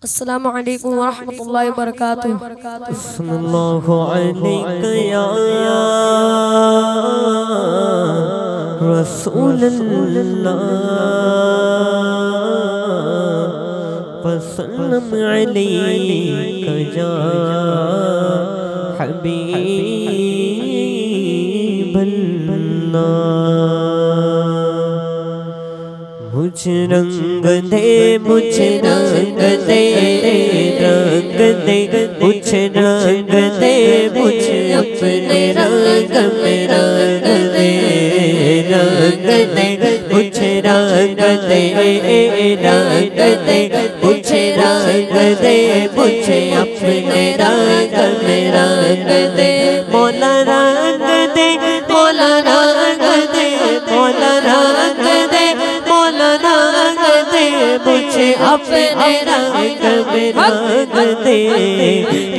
अस्सलामु अलैकुम वरहमतुल्लाहि वबरकातुहू। सल्लल्लाहु अलैका या रसूलल्लाह वसल्लम अलैका या हबीबल्लाह। मुझे रंग दे, मुझे रंग दे, रंग दे, मुझे रंग दे, मुझे अपने रंग में रंग दे, रंग दे, मुझे रंग दे, रंग दे, मुझे रंग दे, मुझे अपने रंग में रंग दे। मौला रंग दे, मौला रंग दे, मौला रंग दे, मौला रंग दे, मुझे अपने रंग में रंग दे,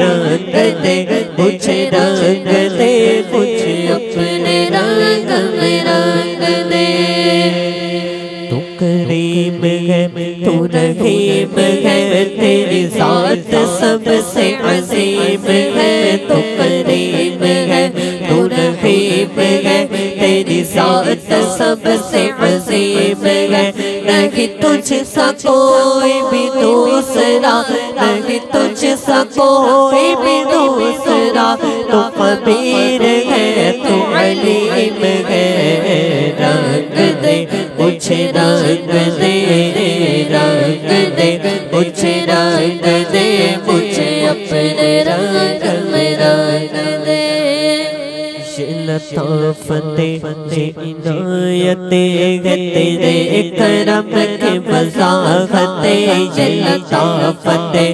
रंग दे, मुझे रंग दे, मुझे अपने रंग में रंग दे। तू करीम है, तू रहीम है, तेरी ज़ात सबसे अज़ीम है। तू करीम है, तू रहीम है, तेरी ज़ात सबसे अज़ीम है। नहीं तुझसा कोई भी दूसरा, नहीं तुझसा कोई भी दूसरा। तू कबीर है, तू अलीम है। रंग दे, मुझे रंग दे, रंग दे, मुझे रंग दे, मुझे अपने रंग में रंग दे। लताफ़ते इनायते है तेरे करम के वज़ाहते, लताफ़ते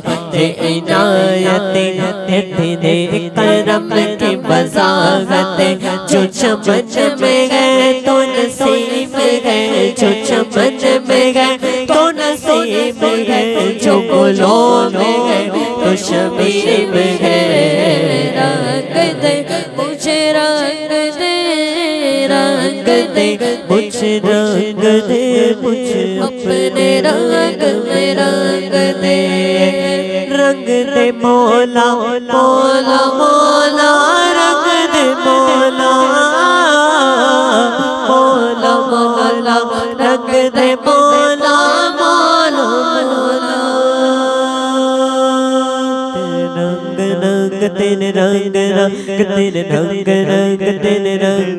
इनायते है तेरे करम के वज़ाहते। जो चमन में है तो नसीब है, जो चमन में है तो नसीब है, जो गुलों में है तो शमीम है। रंग दे, मुझे रंग दे, रंग दे, मुझे रंग दे, मुझे अपने रंग में रंग दे। रंग दे मौला, मौला, मौला, रंग दे मौला, मौला, मौला, रंग दे मौला, मौला, मौला। तेरे रंग रंग, तेरे रंग रंग, तेरे रंग,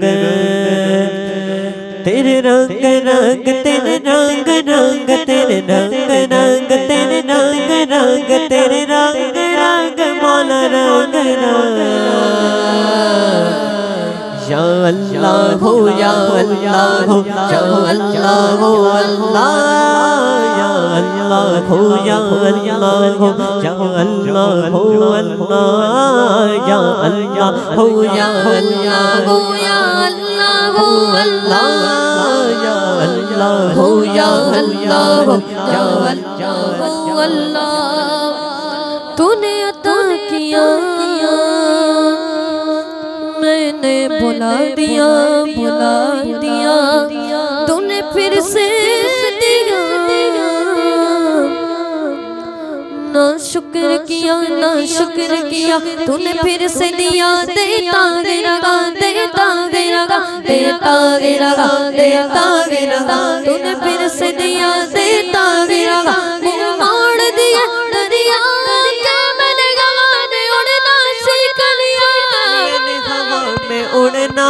तेरे रंग रंग, तेरे रंग रंग, तेरे रंग रंग, तेरे रंग रंग, तेरे रंग रंग, मौला रंग रंग। या अल्लाह हो, या अल्लाह हो, या अल्लाह हो, अल्लाह या अल्लाह हो, या अल्लाह हो, या अल्लाह हो, अल्लाह या अल्लाह हो, या अल्लाह हो, या अल्लाह हो, अल्लाह या अल्लाह हो, या अल्लाह हो, या अल्लाह हो, अल्लाह। तूने अता किया, मैंने भुला दिया, भुला दिया, तूने फिर से दिया। ना शुक्र किया, ना शुक्र किया, तूने फिर से दिया। देता गिरा, देता गिरा, देता गिरा, देता गिरा, तूने फिर से दिया। देता गिरा, मुँह मोड़ दिया दरिया, क्या मैंने हवा में उड़ना सीख लिया। मैंने हवा में उड़ना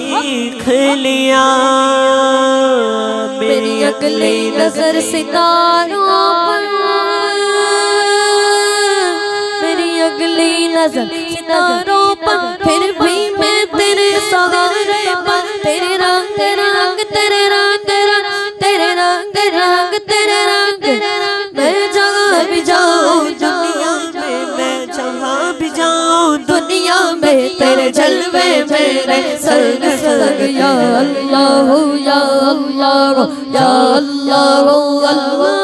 सीख लिया। मेरी अगली नजर सितारों पर, मेरी अगली नजर सितारों पर, फिर भी मैं तेरे सहारे पर। तेरे रंग रंग, तेरे रंग रंग, तेरे रंग रंग, तेरे रंग, मैं जहाँ भी जाऊँ दुनिया में, मैं जहाँ भी जाऊँ दुनिया में, तेरे जलवे मेरे संग संग। या अल्लाह हो, या अल्लाह हो, या अल्लाह हो, अल्लाह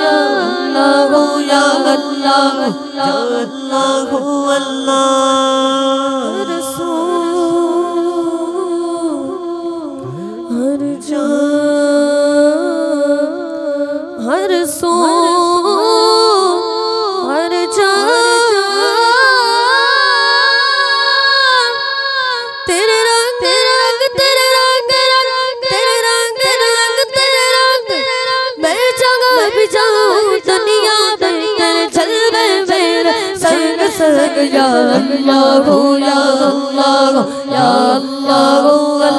या अल्लाह हो, या अल्लाह हो, या अल्लाह हो, अल्लाह। रसूल हर जा हर सो हर जा तेरे रंग तेरे रंग तेरे रंग तेरे रंग तेरे रंग तेरे रंग मैं जगह भी जाऊं दुनिया में तेरे जलवे मेरे संग संग या अल्लाह या अल्लाह या अल्लाह या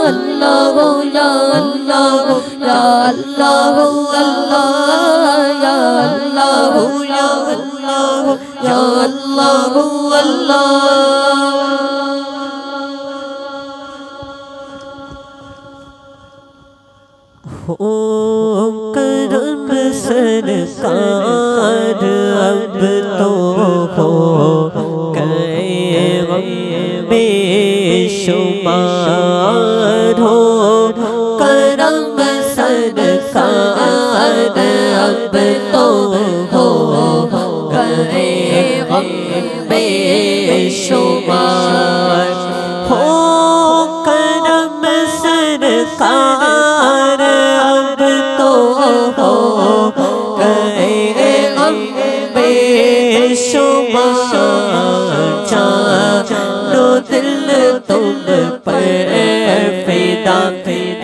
अल्लाह या अल्लाह या अल्लाह अल्लाह या अल्लाह या अल्लाह या अल्लाह अल्लाह हो करम सरकार अब तो हो गए बेशुमार हो करम सरकार अब तो हो गए बेशुमार हो करम सरकार अब तो हो गए बेशुमार जानो दिल तुम पर फिदा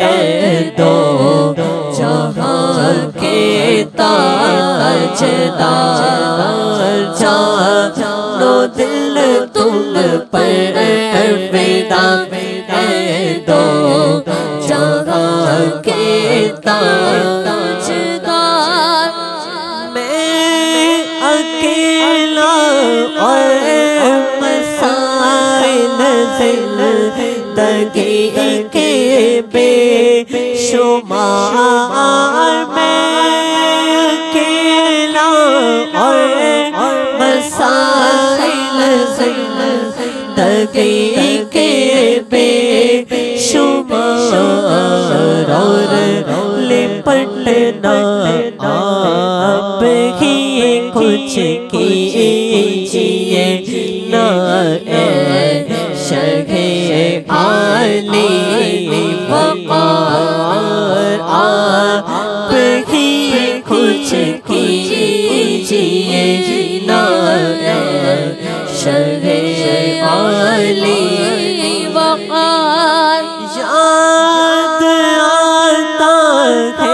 ए दो जहां के ताजदार जानो दिल तुम पर फिदा ए दो जहां के ताजदार मैं अकेला और मसाइल जिंदगी के बेशुमार मैं अकेला और मसाइल जिंदगी के बेशुमार और लिपटना आप ही कुछ कीजिए ना शगे आली वक़ार आप ही कुछ कीजिए ना शगे आली वक़ार याद आता है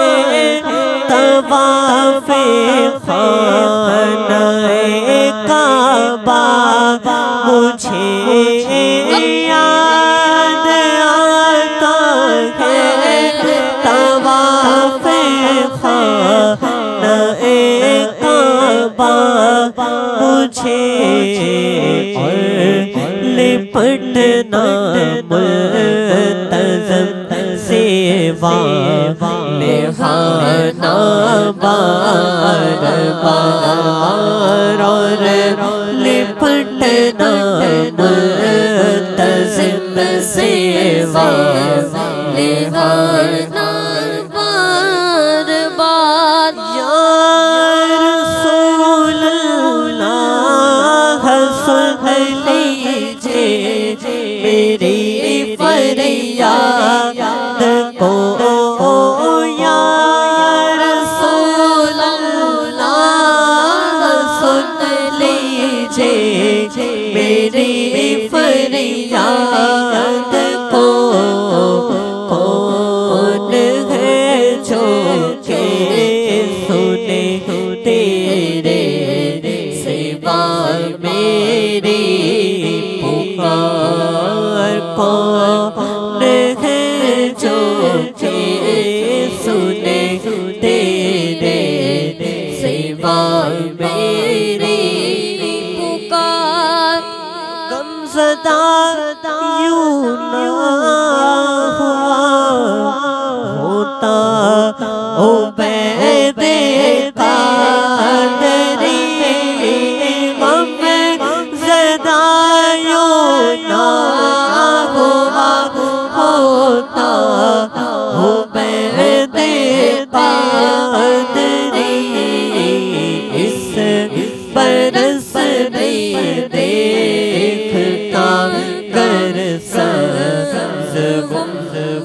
तवाफ़े ख़ानाए काबा मुझे याद आता है तवाफ़े ख़ानाए काबा मुझे और लिपटना मुल्तज़म सेवा निहाना बार बार और लिपटना मुल्तज़म सेवा निहाना बार बार या रसूल अल्लाह सुन लीजिए मेरी फरियाद को या रसूल अल्लाह सुन लीजिए मेरी फरियाद को कौन है जो के सुने तेरे सिवा मेरी पुकार कौन है जो के सुने तेरे सिवा मेरी पुकार गमज़दा यूं ना होता ओ बैदे कादरी गमज़दा यूं ना होता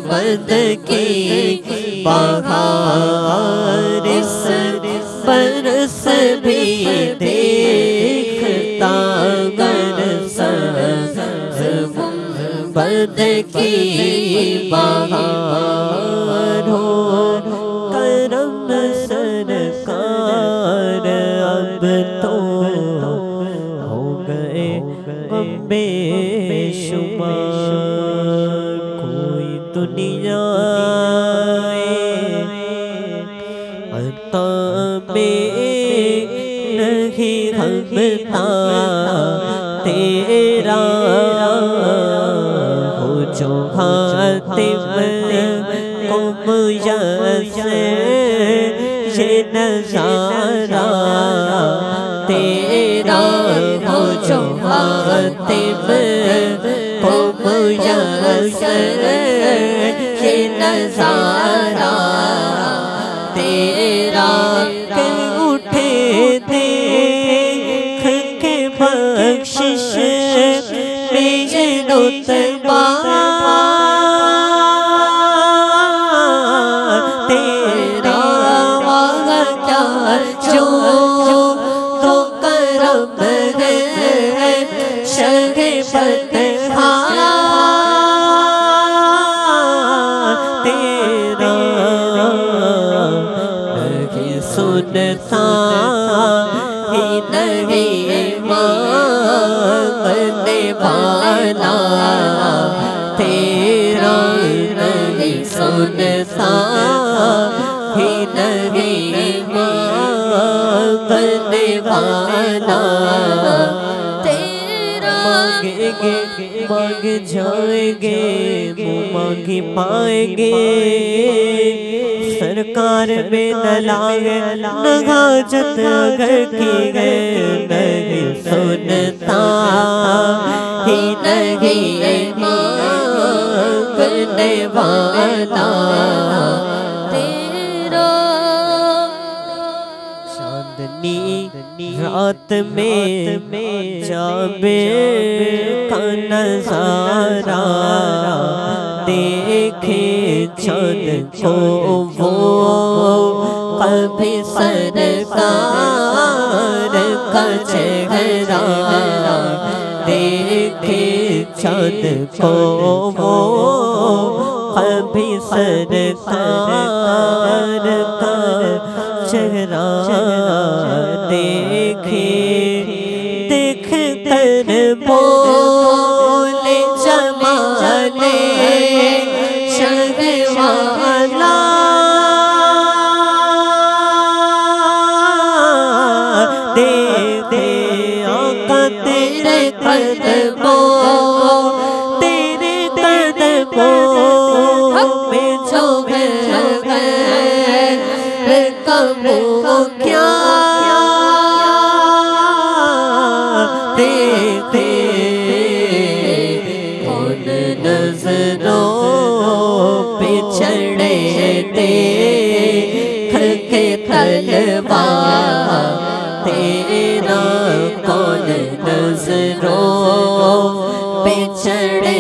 बद की बहार इस बरस भी देखता गर बद की बहार हो करम सरकार अब तो हो गए बेशुमार कोई दुनिया अता में नहीं हबता तेरा हो जो हातिम को मुयस्सर ये नज़ारा तेरा हो जो हातिम को मुयस्सर ये नज़ारा तेरा के उठे देख के बख्शिश मेरे रुतबा तेरा क्या जो तो करम है शगे फतहा तेरा नहीं सुनता ही नहीं मांगने वाला तेरा नहीं सुनता ही नहीं मांगने वाला तेरा मांगेंगे मांग जाएंगे मांगी पाएंगे सरकार में न लागे नगाजत घर की गए नहीं सुनता ही नहीं मांगने वाला तेरा चांदनी रात में जाबे का नजारा देखे चाँद को वो कभी सरकार का चेहरा देखे चाँद को वो कभी सरकार का चेहरा देखे देख कर बोले जमाने शहवाला दे दे आका तेरे कदमों में जो गए कबू क्या देखते कौन नजरों पे चढ़े देख के तलवा तेरा कौन नजरों पे चढ़े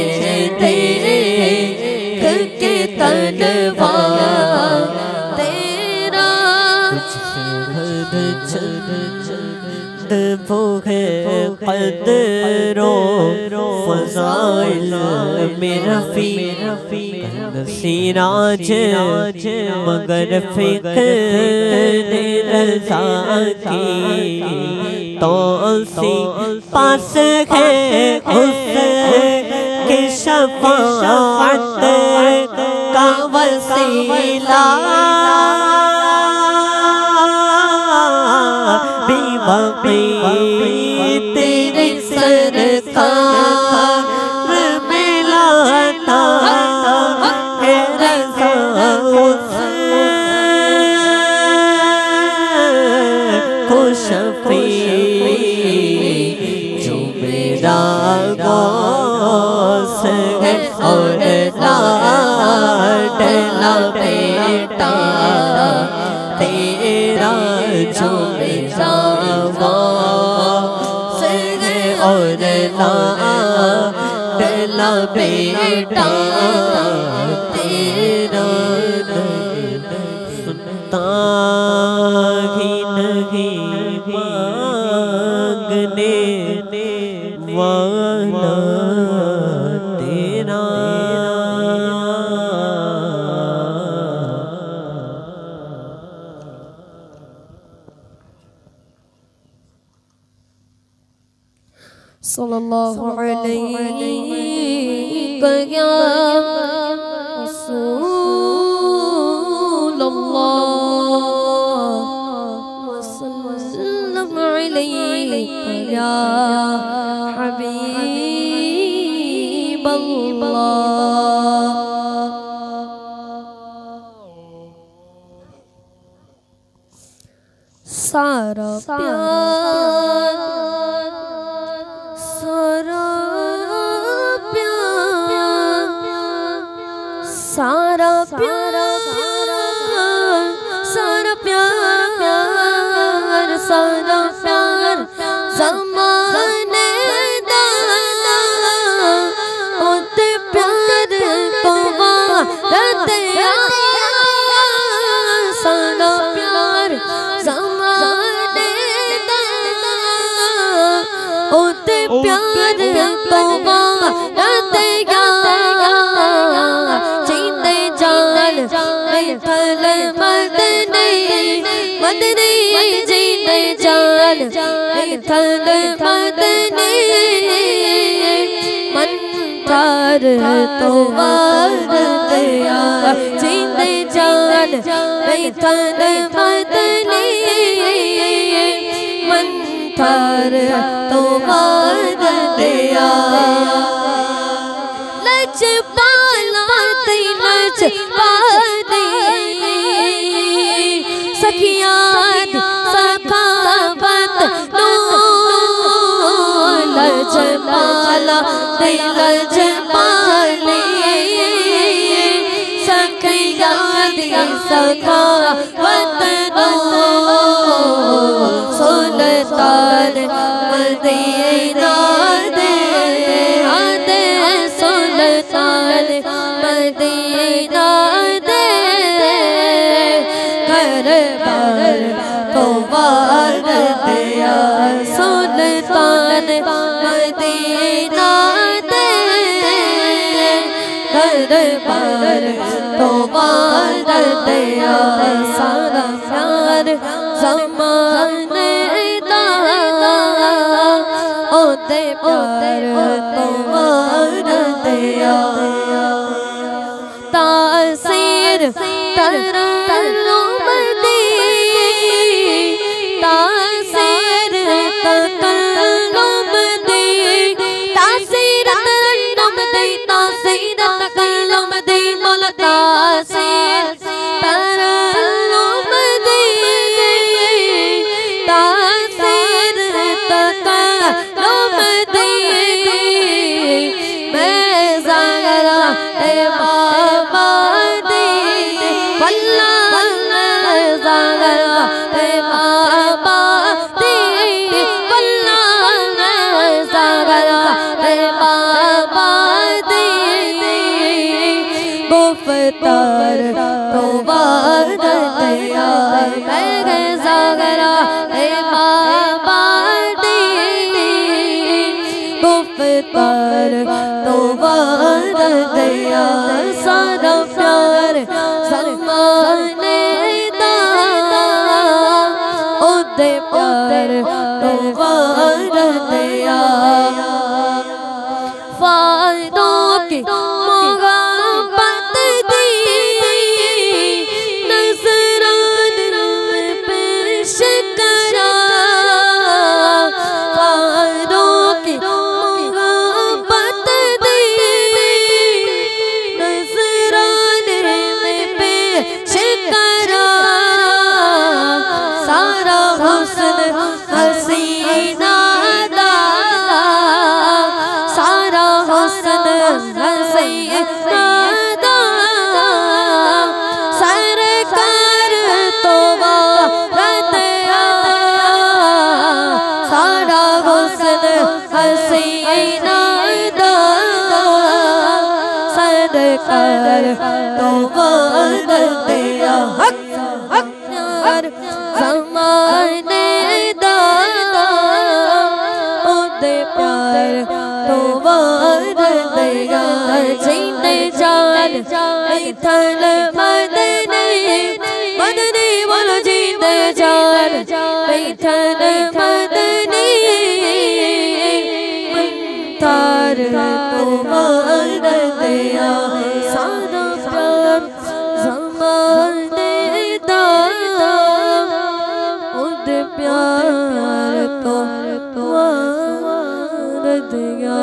देख के तलवा तेरा वो है क़दरो फ़ज़ाइल मेरा सिराज मगर फ़िक्र रज़ा की तो उसी पास है उसकी शफ़ाअत का वसीला बेवक़ी तेरे सरकार में लाता है रज़ा उसको शफ़ी जो मेरा गौस है और लाडला बेटा तेरा जो मेरा गौस है और लाडला बेटा ताही नहीं मांगने वाला तेरा सल्लल्लाहु अलैहि या रसूलल्लाह वसल्लम अलैका या हबीबल्लाह। सारा प्यार सारा प्यार सारा प्यार सारा प्यार सारा प्यार ज़माने दा ओते प्यार तो वादे सारा प्यार ज़माने दा ओते प्यार तो वादे जीते जान मिठल मदनी मदनी जीते जान मिठल मदनी मन थार तो वादे जीते जान मिठल मदनी मन थार तो वादे लच पाला लच पादी सखियात सखावत नो लच पाला लच पाली सखियात सखावत नो सुल्तान मदीना दे आदे सुल्तान मदीना दे घर बार तो वार दिया सुल्तान मदीना दे घर बार तो वार दिया सारा प्यार ज़माने दा ओते प्यार तो वार दिया तासीर तरन्नुम दी तासीर तकल्लुम दी तासीर तरन्नुम दी तासीर तकल्लुम दी मोल तासीर तरन्नुम दी तासीर तकल्लुम दी मैं ज़ागरा ए बाबा दी वल्लाह ज़ागरा ए बाबा दी वल्लाह ज़ागरा ए बाबा दी गुफ्तार तो वार दिया मैं ज़ागरा ए बाबा दी गुफ्तार तो वार दिया सारा प्यार ज़माने दा ओते प्यार तो वार दिया फायदों की मोहब्बत दी नज़रान में पेश करा फायदों की मोहब्बत दी नज़रान में पेश करा सारा हुस्न हसीना दा सारा हुस्न हसीना दा सरकार तो वारत सारा हुस्न हसीना दा सरकार तो वारत हक हक मिठल मदनी मदनी बोलो जीते जान मिठल मदनी तार तुम्हारा दया सारा प्यार ज़माने दा उद प्यार को तुम्हारा दया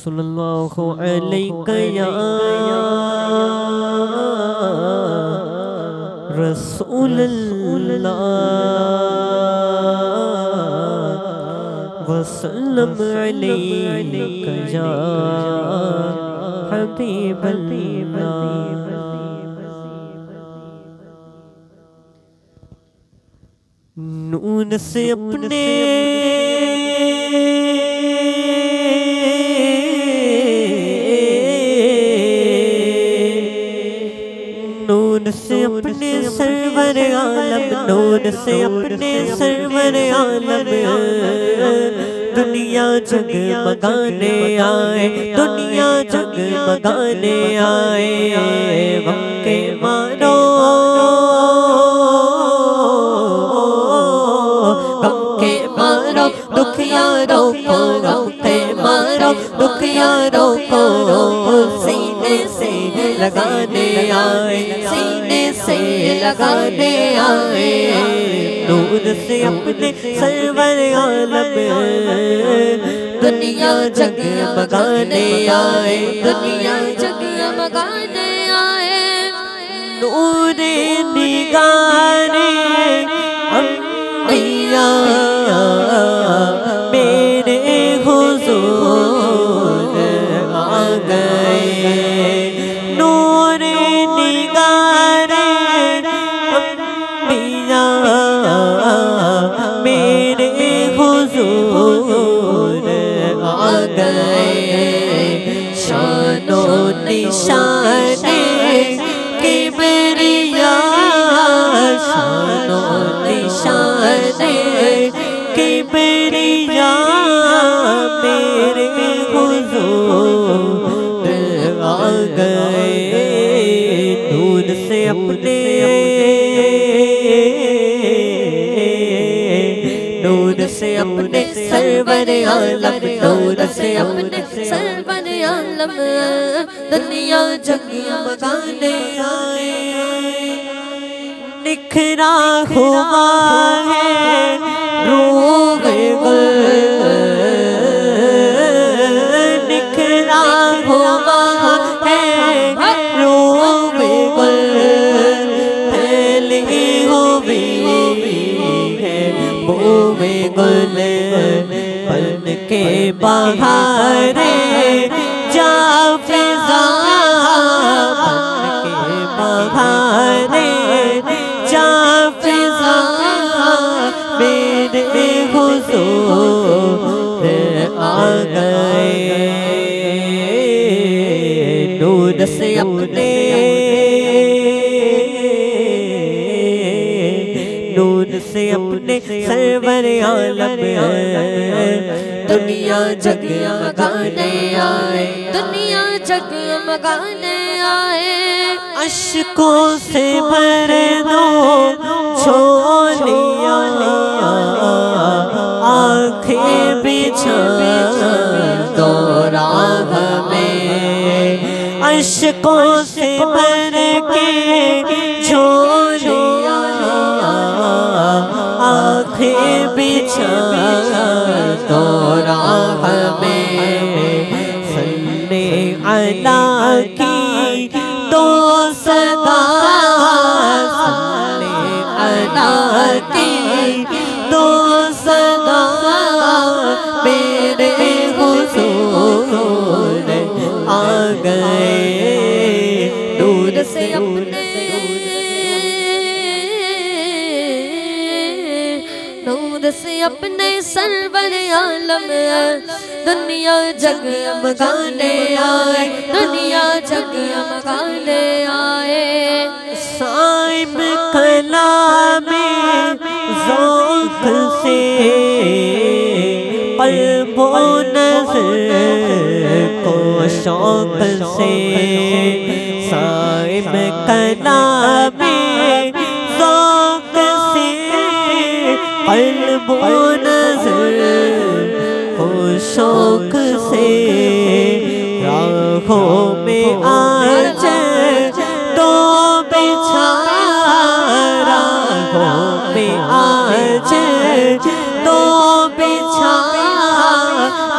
सल्लल्लाहु अलैहि या रसूलल्लाह वसल्लम अलैका या हबीबल्लाह। नून से अपने नून से अपने सरवर आलम नून से अपने सरवर आलम दुनिया जगमगाने आए दुनिया जगमगाने आए गम के मारो गम के मारो दुखियारों को गम के मारो दुखियारों को सीने से लगाने आए सीने से लगाने आए नूर से अपने सरवर आलम दुनिया जगमगाने आए दुनिया जगमगाने आए नूरे निगारे अम्बिया मेरे हुजूर आ गए नूरे निगारे अम्बिया मेरे हुजूर आ गए शानो निशाने किबरिया शानो निशाने किबरिया मेरे हुजूर आ गए नूर से अपने नूर से अपने सरवर आलम नूर से अपने सरवर आलम दुनिया जगमगाने आए निखरा हुआ है रूह गुल निखरा हुआ है रूह गुल फैली हुई है बूवे गुल बन के बहारे जा फिजा बन के बहारे जा फिजा मेरे हुजूर आ गए नूर से अपने नूर से अपने सरवर आलम दुनिया जगमगाने आए दुनिया जगमगाने आए अश्कों से भर दो छोलिया आँखें बिछा दो राह में अश्कों से भर के छोलिया आँखें बिछा दो राह में सल्ले अला की तो सदा सल्ले अला की तो सदा मेरे हुजूर आ गए दूर से अपने नूर से अपने सरवर आलम दुनिया जगमगाने आए दुनिया जगमगाने आए साइब कलाम ज़ौक़ से पल कल्बों नज़र को शौक से साहिब कलामे ज़ौक़ से कल्बों नज़र को शौक से राहों में आज तो बिछा राहों में आज तो बिछा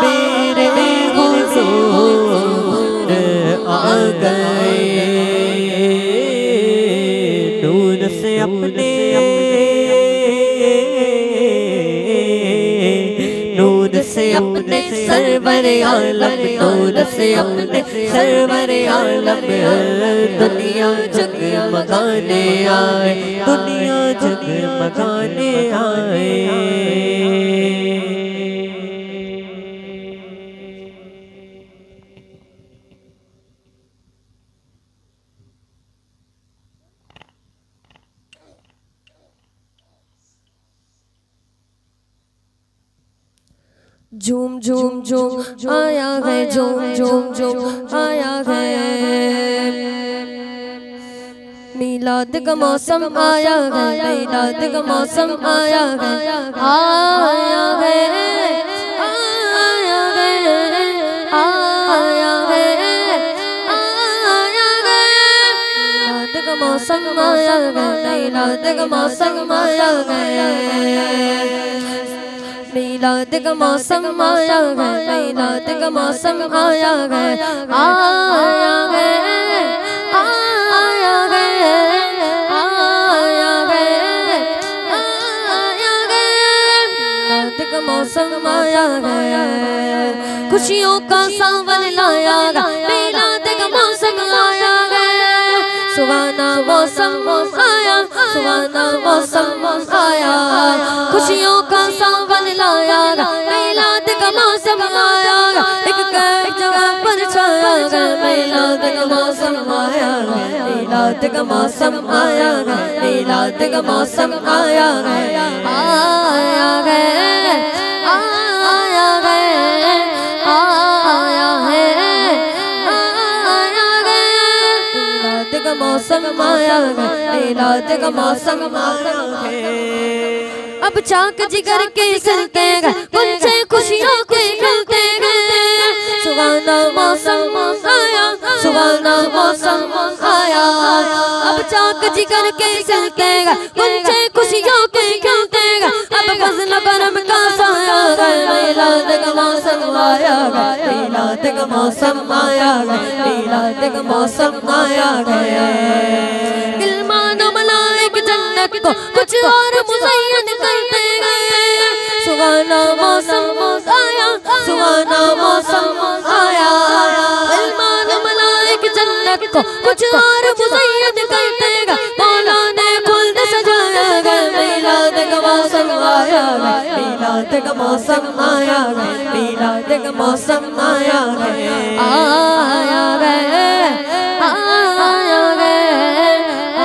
मेरे हुज़ूर आ गए नूर से अपने नूर से अपने सरवर आलम नूर से अपने सरवर आलम दुनिया जगमगाने आए दुनिया जगमगाने आए झूम झूम झूम आया है झूम झूम झूम आया है मीलाद का मौसम आया है मीलाद का मौसम आया है आया है आया है आया है आया है मीलाद का मौसम आया है मीलाद का मौसम आया है मीलाद का मौसम आया है मीलाद का मौसम आया है आया है आया है आया है आया है मीलाद का मौसम आया है खुशियों का सावन लाया है मीलाद का मौसम आया है सुहाना मौसम आया सुहाना मौसम आया खुशियों का सावन लाया मीलाद का मौसम आया एक जगह पर छाया मीलाद का मौसम आया मीलाद का मौसम आया मीलाद का मौसम आया आया है आया है आया है मीलाद का मौसम आया मीलाद का मौसम आया है अब चाक जिगर के चलते गए कुछ खुशियों के खिलते गए सुहाना मौसम आया सुहाना मौसम आया अब चाक जिगर के चलते गए कुछ खुशियों के खिलते गए अब फजल करम का साया मीलाद का मौसम आया मीलाद का मौसम आया मीलाद का मौसम आया गिलमानो मलाइक जन्नत को कुछ और मुज़य्यन करते गए सुहाना मौसम आया सुहाना मौसम आया गिलमानो मलाइक जन्नत को कुछ और मुज़य्यन करते गए मौला ने खुल्द सजाया गया मीलाद का मौसम आया मीलाद का मौसम आया मीलाद का मौसम आया आया है आया है आया है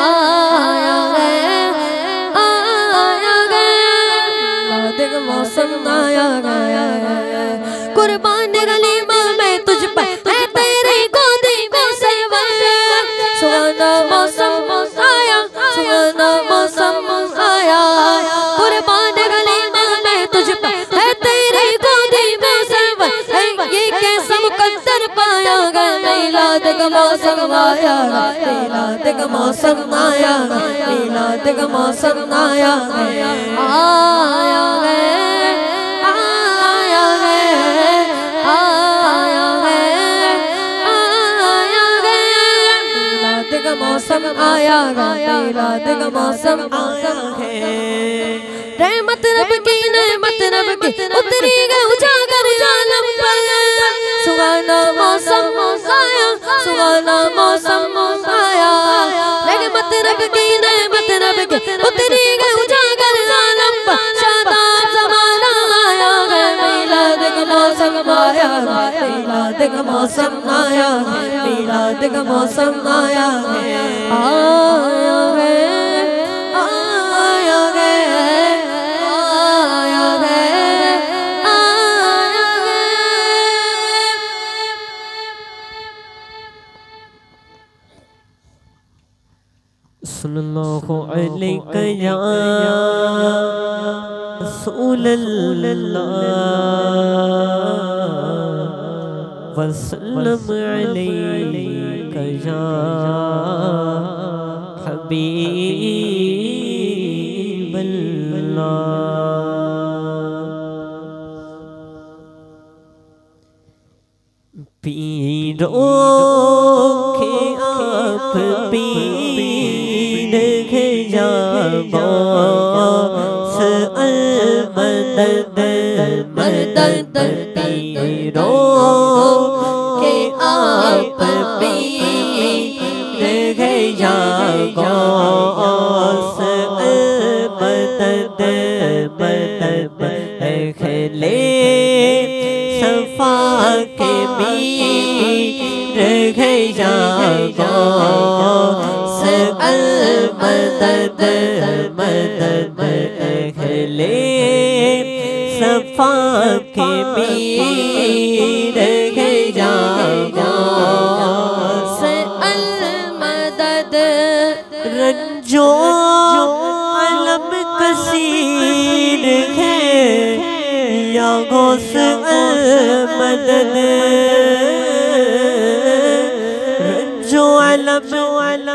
आया है मौसम आया गया कुर्बान गलीमा मैं तुझ पर मैं तेरी गोदी में सरवर सुहाना मौसम आया सुहाना मौसम आया कुर्बान गलीमा मैं तुझ पर मैं तेरी गोदी में सरवर ये कैसा मुकद्दर पाया गया मीलाद का मौसम आया मीलाद का मौसम आया मीलाद का मौसम आया आया है आया है आया है आया है मीलाद का मौसम आया मीलाद का मौसम आया है रहमत रब की नेमत रब की उतरी गई उजागर आलम पर सुहाना मौसम आया सुहाना मौसम आया रहमत रब की नेमत रब की उतरी गई उजागर आलम पर शादाब ज़माना आया है मीलाद का मौसम आया मीलाद का मौसम आया मीलाद का मौसम आया आया है आया है आया है सल्लल्लाहु अलैहि या रसूल अल्लाह वसल्लम अलैका या हबीब अल्लाह। पीरों के आप पीर है या गौस अल-मदद मदद। पीरों के आप पीर है या गौस अल-मदद मदद। खले सफा के मीर है या गौस अल-मदद मदद। खले सफा के मीर है या गौस अल-मदद। रंजो अलम कसीर है या गौस अल-मदद। रंजो अलम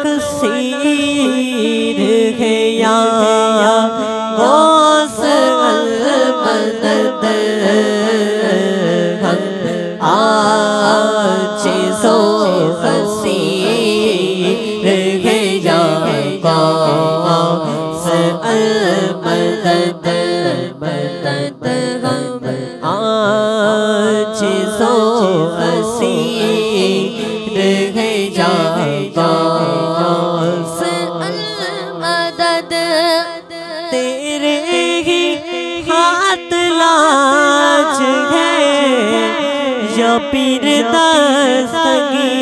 कसीर है या गौस अल-मदद। हम आजिज़ो क़सीर है या गौस अल-मदद मदद। हम आजिज़ो क़सीर है या गौस अल-मदद। तेरे ही हाथ लाज है या पीर दस्तगीर।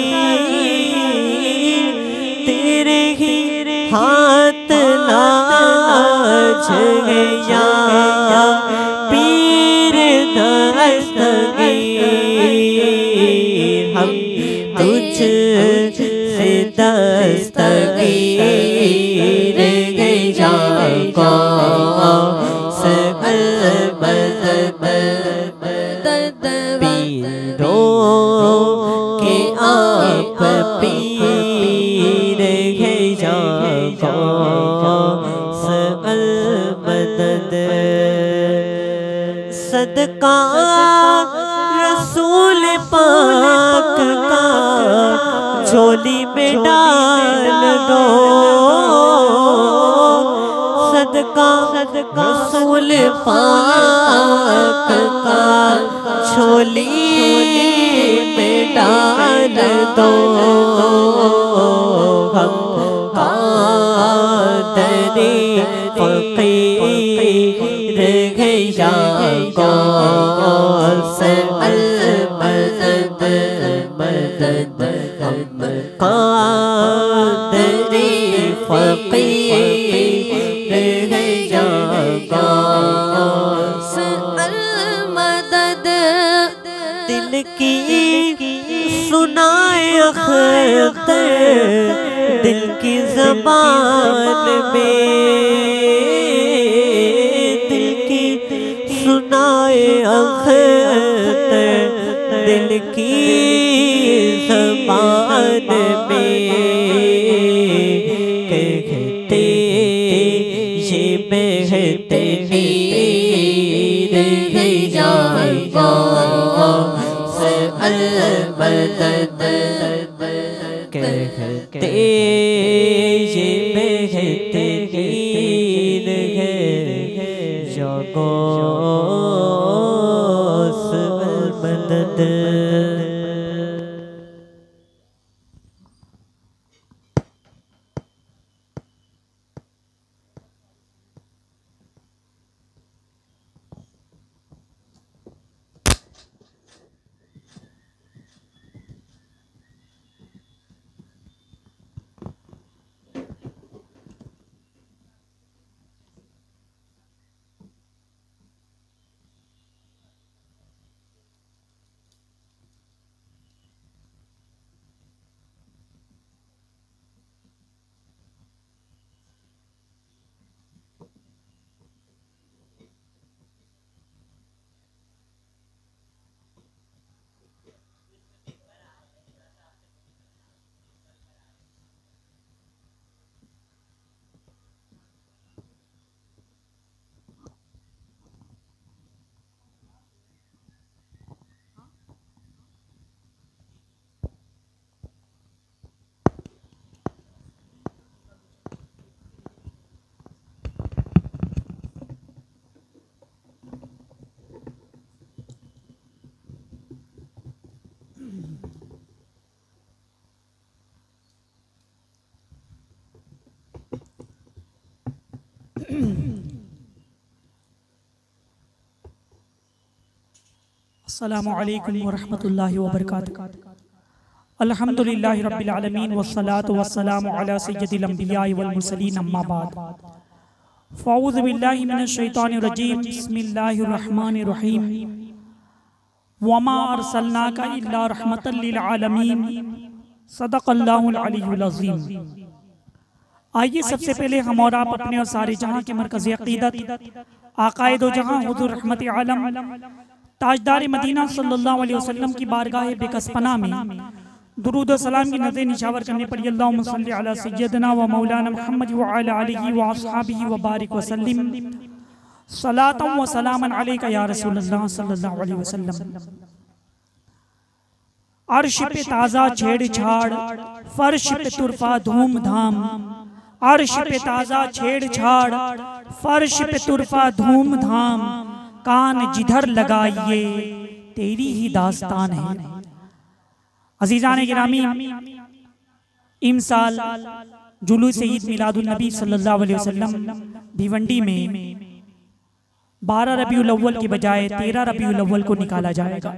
तेरे ही हाथ लाज है या पीर दस्तगीर। हम तुझ से दस्तगीर है या गौस अल-मदद मदद। पीरों के आप पीर है या गौस अल-मदद। सदका रसूल पाक का झोली में डाल दो। सदका रसूल पाक का झोली में डाल दो। हम कादरी फकीर है या गौस अल-मदद मदद। हम कादरी फकीर है या गौस अल-मदद। दिल की सुनाए अख्तर दिल की ज़बान में। दिल की सुनाए अख्तर दिल की ज़बान में। कहते ये बहते नीर है या गौस अल-मदद। कहते ये बहते नीर है या गौस अल-मदद। अस्सलामु अलैकुम वरहमतुल्लाहि वबरकातुहू। अल्हम्दुलिल्लाहि रब्बिल आलमीन वस्सलातु वस्सलामु अला सय्यदिल अंबिया'i वल मुरसलीन अम्मा बाद। फ़अऊज़ु बिल्लाहि मिनश शैतानिर रजीम। बिस्मिल्लाहिर रहमानिर रहीम। वमा अरसलनाका इल्ला रहमतल लिल आलमीन। सदक़ल्लाहुल अलीयुल अज़ीम। आइए सबसे पहले हम और आप अपने और सारे जहां के मरकज़ अक़ीदत आक़ाए दो जहां हुज़ूर रहमत आलम ताजदार मदीना सल्लल्लाहु अलैहि वसल्लम की बारगाह बेकसपना में दुरूद व सलाम की नज़र निशावर करने पर अल्लाहुम्मा सल्लि अला सय्यदना व मौलाना मुहम्मद व अला आलिहि व अस्हाबिहि व बारिक व सल्लिम सलातन व सलामन अलैका या रसूलल्लाह सल्लल्लाहु अलैहि वसल्लम। अर्श पे ताज़ा छेड़छाड़, फर्श पे तुरफा धूमधाम। अर्श पे ताज़ा छेड़छाड़, फर्श पे तुरफा धूमधाम। कान जिधर लगाइए तेरी ही दास्तान है। अजीजान गिरामी, इमसाल जुलूस ईद मिलादुन नबी सल्लल्लाहु अलैहि वसल्लम भिवंडी में 12 रबीउल अव्वल की बजाय 13 रबीउल अव्वल को निकाला जाएगा।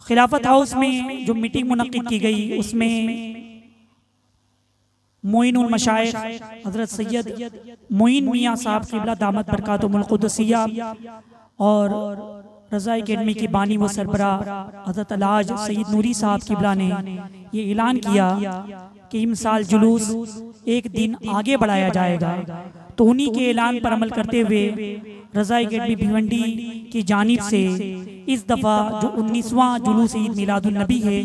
खिलाफत हाउस में जो मीटिंग मुनक्किद की गई उसमें मोइनुल मशाइख हजरत सैयद मोइन मियाँ साहब क़िबला दामत बरकातुहुल क़ुद्सिया और रज़ा एकेडमी की बानी व सरबरा हजरत अलाज सईद नूरी साहब क़िबला ने ये ऐलान किया कि इमसाल जुलूस एक दिन आगे बढ़ाया जाएगा। तो उन्हीं के ऐलान पर अमल करते हुए रज़ा एकेडमी भिवंडी की जानिब से इस दफ़ा जो 19वां जुलूस ईद मिलादुन नबी है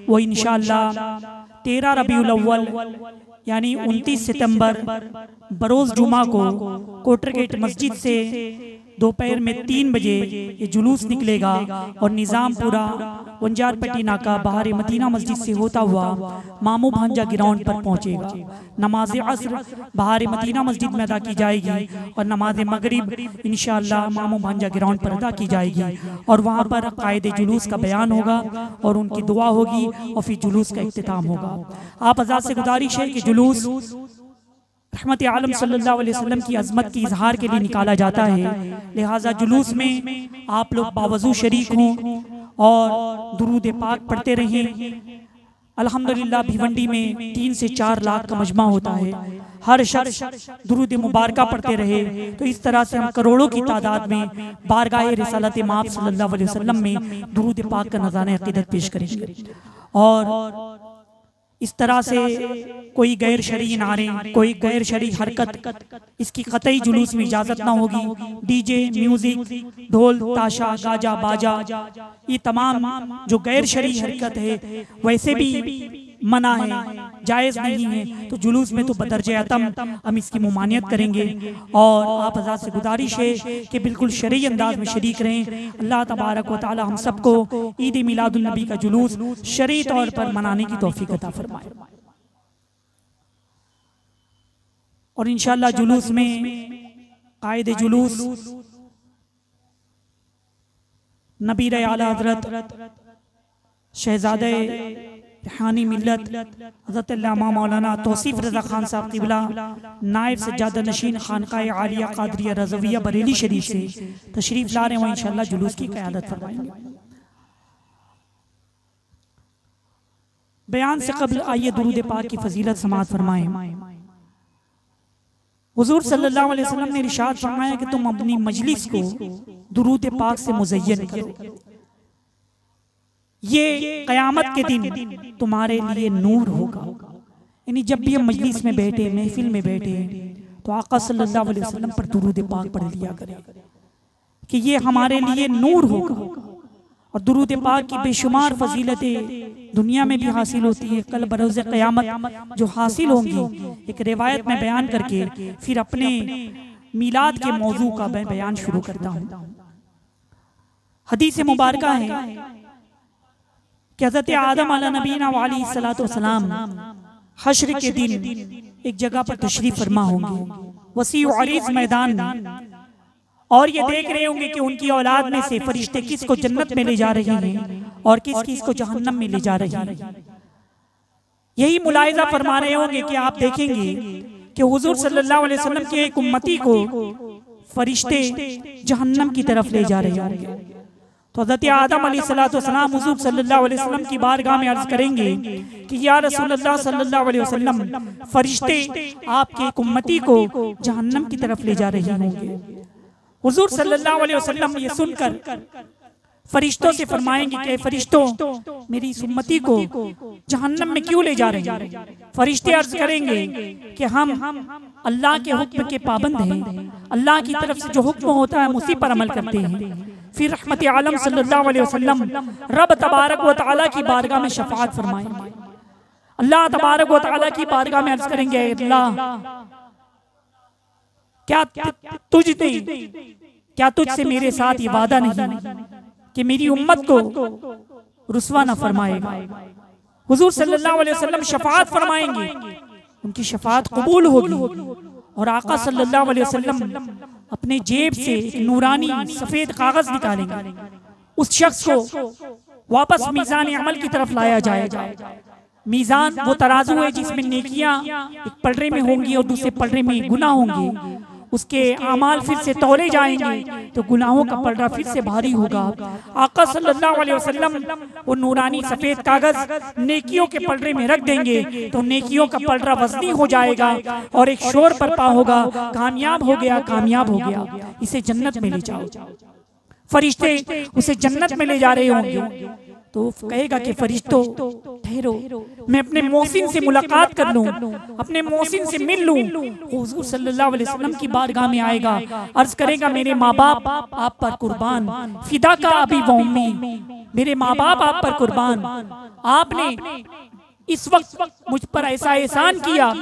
वो इंशाअल्लाह 13 रबीउल अव्वल यानी 29 सितंबर बरोज़ जुमा को कोटर गेट मस्जिद से दोपहर में 3 बजे ये जुलूस निकलेगा और निज़ामपुरा वंजारपट्टी नाका बाहर मदीना मस्जिद से होता हुआ मामू भांजा ग्राउंड पर पहुंचेगा। नमाज असर बाहर मदीना मस्जिद में अदा की जाएगी और नमाज मगरिब इंशाअल्लाह मामू भांजा ग्राउंड पर अदा की जाएगी और वहाँ पर कायदे जुलूस का बयान होगा और उनकी दुआ होगी और फिर जुलूस का इख्तिताम होगा। आप हज़रात से गुजारिश है कि जुलूस रहमत आलम सल्लल्लाहु अलैहि वसल्लम की अज़मत की इजहार के लिए निकाला जाता है, लिहाजा जुलूस में आप लोग बावजू शरीक हों और दुरूद पाक पढ़ते रहें। अल्हम्दुलिल्लाह भिवंडी में 3 से 4 लाख का मजमा होता है। हर शख्स दुरूद मुबारका पढ़ते रहे तो इस तरह से हम करोड़ों की तादाद में बारगाह रिसालत माब सल्लल्लाहु अलैहि वसल्लम में दुरूद पाक का नज़ारा अक़ीदत पेश करेंगे और इस तरह से कोई गैर शरई नारे, कोई गैर शरई हरकत, इसकी कतई जुलूस में इजाजत ना होगी। डीजे, म्यूजिक, ढोल, ताशा, गाजा, बाजा, ये तमाम जो गैर शरई हरकत है वैसे भी मना है, जायज़ नहीं है। तो जुलूस में तो बदरजे अतम हम इसकी मुमानियत करेंगे और आप हज़रात से गुजारिश है कि बिल्कुल शरई अंदाज में शरीक रहें। अल्लाह तबारक व तआला हम सबको ईद मिलादुन नबी का जुलूस शरई तौर पर मनाने की तौफीक अता फरमाए और इंशाअल्लाह जुलूस में कायदे जुलूस नबी आला हज़रत शहजादे रूहानी मिल्लत हज़रत अल्लामा मौलाना तौसीफ रज़ा खान साहब क़िबला नायब सज्जादा नशीन खानकाए आलिया क़ादरिया रज़विया बरेली शरीफ से तशरीफ़ ला रहे हैं। इंशाअल्लाह जुलूस की क़यादत फरमाएंगे। बयान से कबल आइए दुरूद पाक की फजीलत समाअत फरमाएं। हुज़ूर सल्लल्लाहु अलैहि वसल्लम ने इरशाद फरमाया कि तुम अपनी मजलिस को दुरूद पाक से मुज़य्यन करो, ये क़यामत के दिन तुम्हारे लिए नूर होगा। यानी जब भी हम मजलिस में बैठे, महफिल में बैठे तो आका सल्लल्लाहु अलैहि वसल्लम पर दुरूद पाक पढ़ लिया करें कि ये हमारे लिए नूर होगा। और दुरूद पाक की बेशुमार फजीलतें दुनिया में भी हासिल होती है, कल बरोज़ क़यामत जो हासिल होंगी एक रिवायत में बयान करके फिर अपने मिलाद के मौजू का मैं बयान शुरू करता हूँ। हदीस मुबारका है कि हज़रत आदम अला नबीना व अलैहि सलातो व सलाम हश्र के दिन एक जगह पर तशरीफ फरमा होंगे, वसी अरीज़ मैदान में, और ये देख रहे होंगे कि उनकी औलाद में से फरिश्ते किसको जन्नत में ले जा रहे हैं और किसको जहन्नम में ले जा रहे हैं। यही मुलाहिजा फरमा रहे होंगे कि आप देखेंगे कि हुजूर सल्लल्लाहु अलैहि वसल्लम के एक उम्मती को फरिश्ते जहन्नम की तरफ ले जा रहे होंगे। तो हज़रत आदम अलैहिस्सलाम हुजूर सल्लल्लाहु अलैहि वसल्लम की बारगाह में अर्ज करेंगे कि या रसूलल्लाह सल्लल्लाहु अलैहि वसल्लम, फरिश्ते आपके एक उम्मती को जहन्नम की तरफ ले जा रहे होंगे। हुजूर सल्लल्लाहु अलैहि वसल्लम ये सुनकर फरिश्तों से फरमाएंगे कि फरिश्तों, मेरी इस उम्मती को जहन्नम में क्यों ले जा रहे हैं? फरिश्ते अर्ज करेंगे कि हम अल्लाह के हुक्म के पाबंद हैं, अल्लाह की तरफ से जो हुक्म होता है हम उसी पर अमल करते हैं। फिर रहमत आलम सल्लल्लाहु अलैहि वसल्लम रब तबारक व तआला की बारगाह में शफाअत फरमाएंगे। अल्लाह तबारक व तआला की बारगाह में अर्ज करेंगे, अल्लाह क्या तुझसे मेरे साथ ये वादा नहीं कि मेरी उम्मत को रुस्वा न फरमाएगा। हुजूर सल्लल्लाहु अलैहि वसल्लम शफाअत फरमाएंगे, उनकी शफाअत कबूल होगी और आका सल्लल्लाहु अलैहि वसल्लम अपने जेब से एक नूरानी सफेद कागज निकालेंगे। उस शख्स को वापस मीज़ान अमल की तरफ लाया जाएगा। मीज़ान वो तराजू है जिसमें नेकियां एक पलड़े में होंगी और दूसरे पलड़े में गुनाह होंगे। उसके आमाल फिर से तौले जाएंगे तो गुनाहों का पलड़ा फिर से भारी होगा। आका सल्लल्लाहु अलैहि वसल्लम वो नूरानी सफेद कागज नेकियों के पलड़े में रख देंगे तो नेकियों का पलड़ा वजनी हो जाएगा और एक शोर बरपा होगा, कामयाब हो गया, कामयाब हो गया, इसे जन्नत में ले जाओ। फरिश्ते उसे जन्नत में ले जा रहे होंगे तो कहेगा कि फरिश्तों ठहरो, मैं अपने मोहसिन से मुलाकात कर लूं, अपने मोहसिन से मिल लूं। हुजूर सल्लल्लाहु अलैहि वसल्लम की बारगाह में आएगा, अर्ज करेगा, मेरे माँ बाप आप पर कुर्बान, फिदा का अभी व उम्मी, मेरे माँ बाप आप पर कुर्बान, आपने इस वक्त मुझ पर ऐसा एहसान किया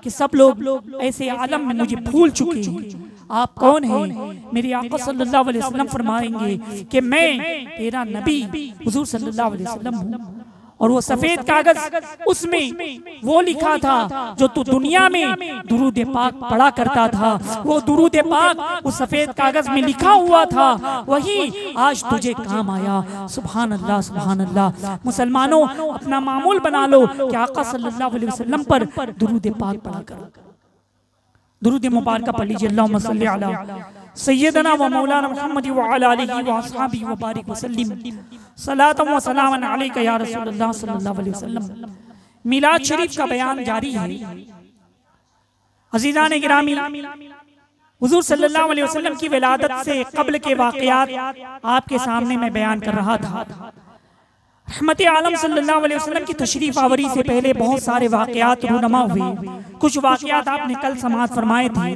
कि सब लोग ऐसे आलम में मुझे भूल चुके हैं। आप कौन हैं? मेरे आका सल्लल्लाहु अलैहि वसल्लम फरमाएंगे कि मैं तेरा नबी हुजूर सल्लल्लाहु अलैहि वसल्लम हूँ। और वो सफेद कागज, उसमें वो लिखा था जो तू दुनिया में दुरूद पाक पढ़ा करता था, वो दुरूद पाक उस सफेद कागज में लिखा हुआ था, वही आज तुझे काम आया। सुभान अल्लाह, सुभान अल्लाह। मुसलमानों, अपना मामूल बना लो कि आका सल्लल्लाहु अलैहि वसल्लम पर दुरूद पाक पढ़ा करो। दुरूद मुबारक पढ़ लीजिए। अल्लाहुम्मा सल्ली अला सय्यदना व मौलाना मुहम्मद व अला आलिहि व अस्हाबिहि व बारिक व सल्लिम सलातम व सलामन अलैका या रसूलल्लाह सल्लल्लाहु अलैहि वसल्लम। मिलाद शरीफ का बयान जारी है। अज़ीज़ान गिरामी, हुजूर सल्लल्लाहु अलैहि वसल्लम की विलादत से कब्ल के वाक़यात आपके सामने मैं बयान कर रहा था। रहमत आलम सल्लल्लाहु अलैहि वसल्लम की तशरीफ आवरी से पहले बहुत सारे वाक़यात रूनमा हुए। कुछ वाक़यात आपने कल समाअत फरमाए थे।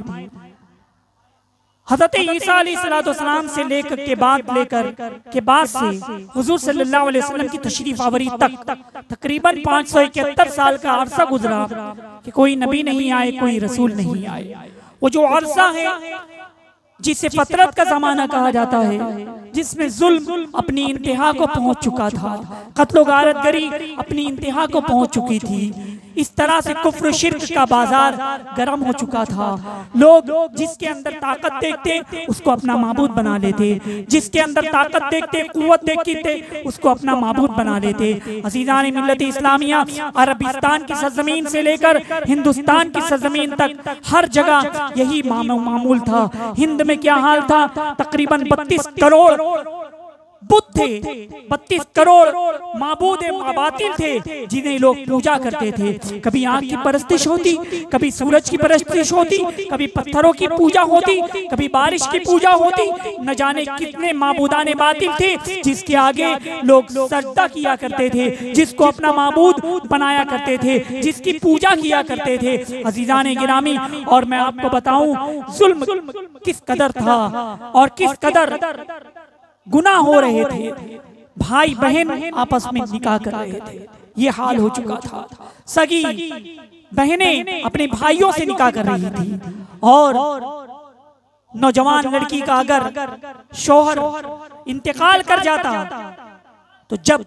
हज़रत ईसा अलैहिस्सलाम से लेकर के बाद से हुजूर सल्लल्लाहु अलैहि वसल्लम की तशरीफ आवरी तक तकरीबन 571 साल का अरसा गुजरा कि कोई नबी नहीं आए, कोई रसूल नहीं आए। वो जो अरसा है जिसे फतरत का जमाना कहा जाता है, जिसमें जुल्म अपनी इंतहा को पहुंच चुका था, कत्लो गारतगरी अपनी इंतहा को पहुंच चुकी थी। इस तरह से कुफ्र शिर्क का बाजार गर्म हो चुका था। लोग जिसके अंदर ताकत देखते उसको अपना माबूद बना लेते, जिसके अंदर ताकत देखते, कुव्वत देखते, उसको अपना माबूद बना लेते। अज़ीज़ान मिल्लत इस्लामिया, अरबिस्तान की सरजमीन से लेकर हिंदुस्तान की सरजमीन तक हर जगह यही मामूल था। हिंद में क्या हाल था? तकरीबन 32 करोड़ बुत थे, 32 करोड़ माबूद माबातिल थे जिन्हें लोग पूजा करते थे। कभी आग की परस्तिश होती, कभी सूरज की परस्तिश होती, कभी पत्थरों की पूजा होती, कभी बारिश की पूजा होती। न जाने कितने माबूदाने बातिल थे जिसके आगे लोग सजदा किया करते थे, जिसको अपना माबूद बनाया करते थे, जिसकी पूजा किया करते थे। अज़ीज़ान गिरामी, और मैं आपको बताऊं जुल्म किस कदर था और किस कदर गुनाह हो रहे थे। भाई बहन आपस में निकाह कर रहे थे, ये हाल हो चुका था। सगी बहनें अपने भाइयों से निकाह कर रही थी और नौजवान लड़की का अगर शौहर इंतकाल कर जाता तो जब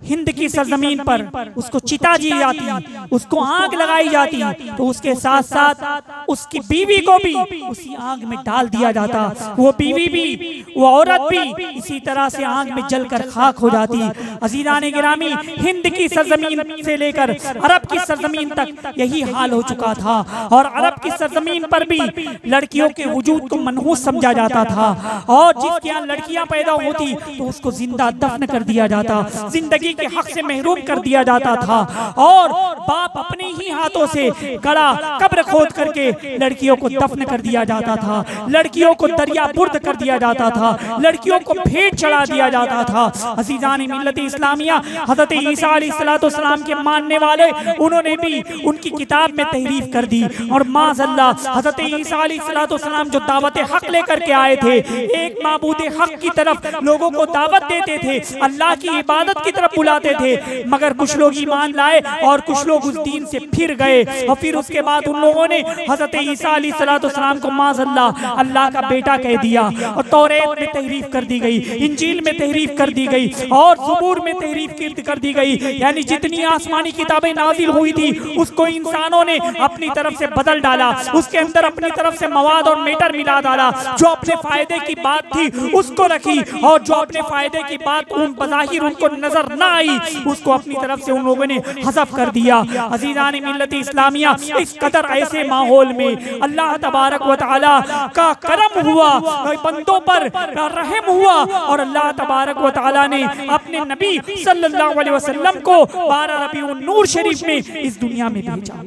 हिंद की सरजमीन पर उसको चिता दी जाती, उसको आग लगाई जाती, तो उसके साथ साथ उसकी बीवी को भी उसी आग में डाल दिया जाता। वो बीवी भी, वो औरत भी इसी तरह से आग में जलकर खाक हो जाती। अज़ीज़ान गिरामी, हिंद की सरजमीन से लेकर अरब की सरजमीन तक यही हाल हो चुका था। और अरब की सरजमीन पर भी लड़कियों के वजूद को मनहूस समझा जाता था, और जिसके यहाँ लड़कियां पैदा होती तो उसको जिंदा दफन कर दिया जाता, जिंदगी के हक से महरूम कर दिया जाता था। और बाप अपने ही हाथों से गड़ा कब्र खोद करके लड़कियों को दफन कर दिया जाता था, लड़कियों को दरिया बुर्द कर दिया जाता था, लड़कियों को भेंट चढ़ा दिया जाता था। अज़ीज़ान मिल्लत इस्लामिया, हज़रत ईसा अलैहिस्सलाम के मानने वाले, उन्होंने भी उनकी किताब में तहरीफ कर दी। और माज़अल्लाह हज़रत ईसा अलैहिस्सलाम जो दावत हक लेकर के आए थे, एक माबूद हक की तरफ लोगों को दावत देते थे, अल्लाह की इबादत की तरफ बुलाते थे, मगर कुछ लोग ईमान लाए और कुछ लोग उस दीन से फिर गए। और फिर उसके बाद उन लोगों ने हज़रत ईसा अलैहिस्सलाम को माज़अल्लाह अल्लाह का बेटा कह दिया, और तौरात में तहरीफ कर दी गई, इंजील में तहरीफ कर दी गई, और ज़बूर में तहरीफ कर दी गई। यानी जितनी आसमानी किताबें नाजिल हुई थी उसको इंसानों ने अपनी तरफ से बदल डाला, उसके अंदर अपनी तरफ से मवाद और मेटर मिला डाला। जो अपने फायदे की बात थी उसको रखी, और जो अपने फायदे की बात उन बज़ाहिर उनको नजर ना आई उसको अपनी तरफ से उन लोगों ने हज़फ कर दिया। अज़ीज़ान मिल्लत इस्लामिया, इस कदर ऐसे माहौल में अल्लाह तबारक व तआला का करम हुआ, बंदों पर रहम हुआ, और अल्लाह तबारक व तआला ने अपने नबी सल्लल्लाहु अलैहि वसल्लम को 12 रबीउन नूर शरीफ में इस दुनिया में भेजा।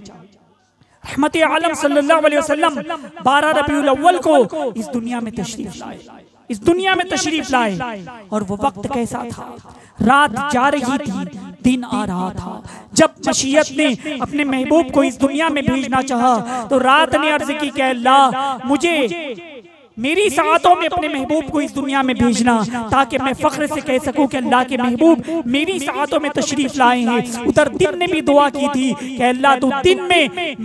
रहमत आलम सल्लल्लाहु अलैहि वसल्लम 12 रबीउल अव्वल को इस दुनिया में तशरीफ लाए, इस दुनिया में तशरीफ लाए। और वो वक्त कैसा था? रात जा रही थी, दिन आ रहा था। जब मशीयत ने अपने महबूब को इस दुनिया में भेजना चाहा तो रात ने अर्ज की कि अल्लाह, मुझे मेरी सातों में अपने महबूब को इस दुनिया में भेजना, ताकि मैं फख्र से कह सकूं कि अल्लाह के महबूब मेरी सातों में तशरीफ लाए हैं। उधर दिन ने भी दुआ की थी कि अल्लाह तू दिन में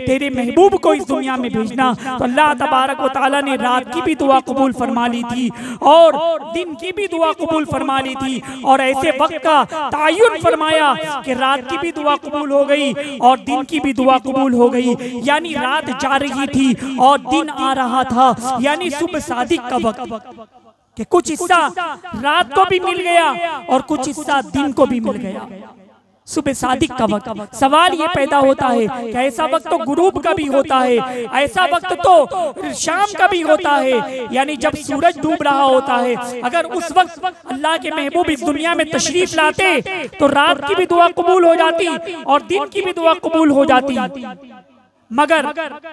तेरे महबूब को इस दुनिया में भेजना। तो अल्लाह तबारक व तआला ने रात की भी दुआ कबूल फरमा ली थी और दिन की भी दुआ कबूल फरमा ली थी, और ऐसे वक्त का तायुन फरमाया कि रात की भी दुआ कबूल हो गई और दिन की भी दुआ कबूल हो गई। यानी रात जा रही थी और दिन आ रहा था, यानी सुबह सादिक का वक्त, कि कुछ हिस्सा रात को भी मिल गया और कुछ हिस्सा दिन को भी मिल गया। सुबह सादिक का वक्त। सवाल ये पैदा होता है कि ऐसा वक्त तो गुरूब का भी होता है, ऐसा वक्त तो शाम का भी होता है, यानी जब सूरज डूब रहा होता है। अगर उस वक्त अल्लाह के महबूब इस दुनिया में तशरीफ लाते तो रात की भी दुआ कबूल हो जाती और दिन की भी दुआ कबूल हो जाती। मगर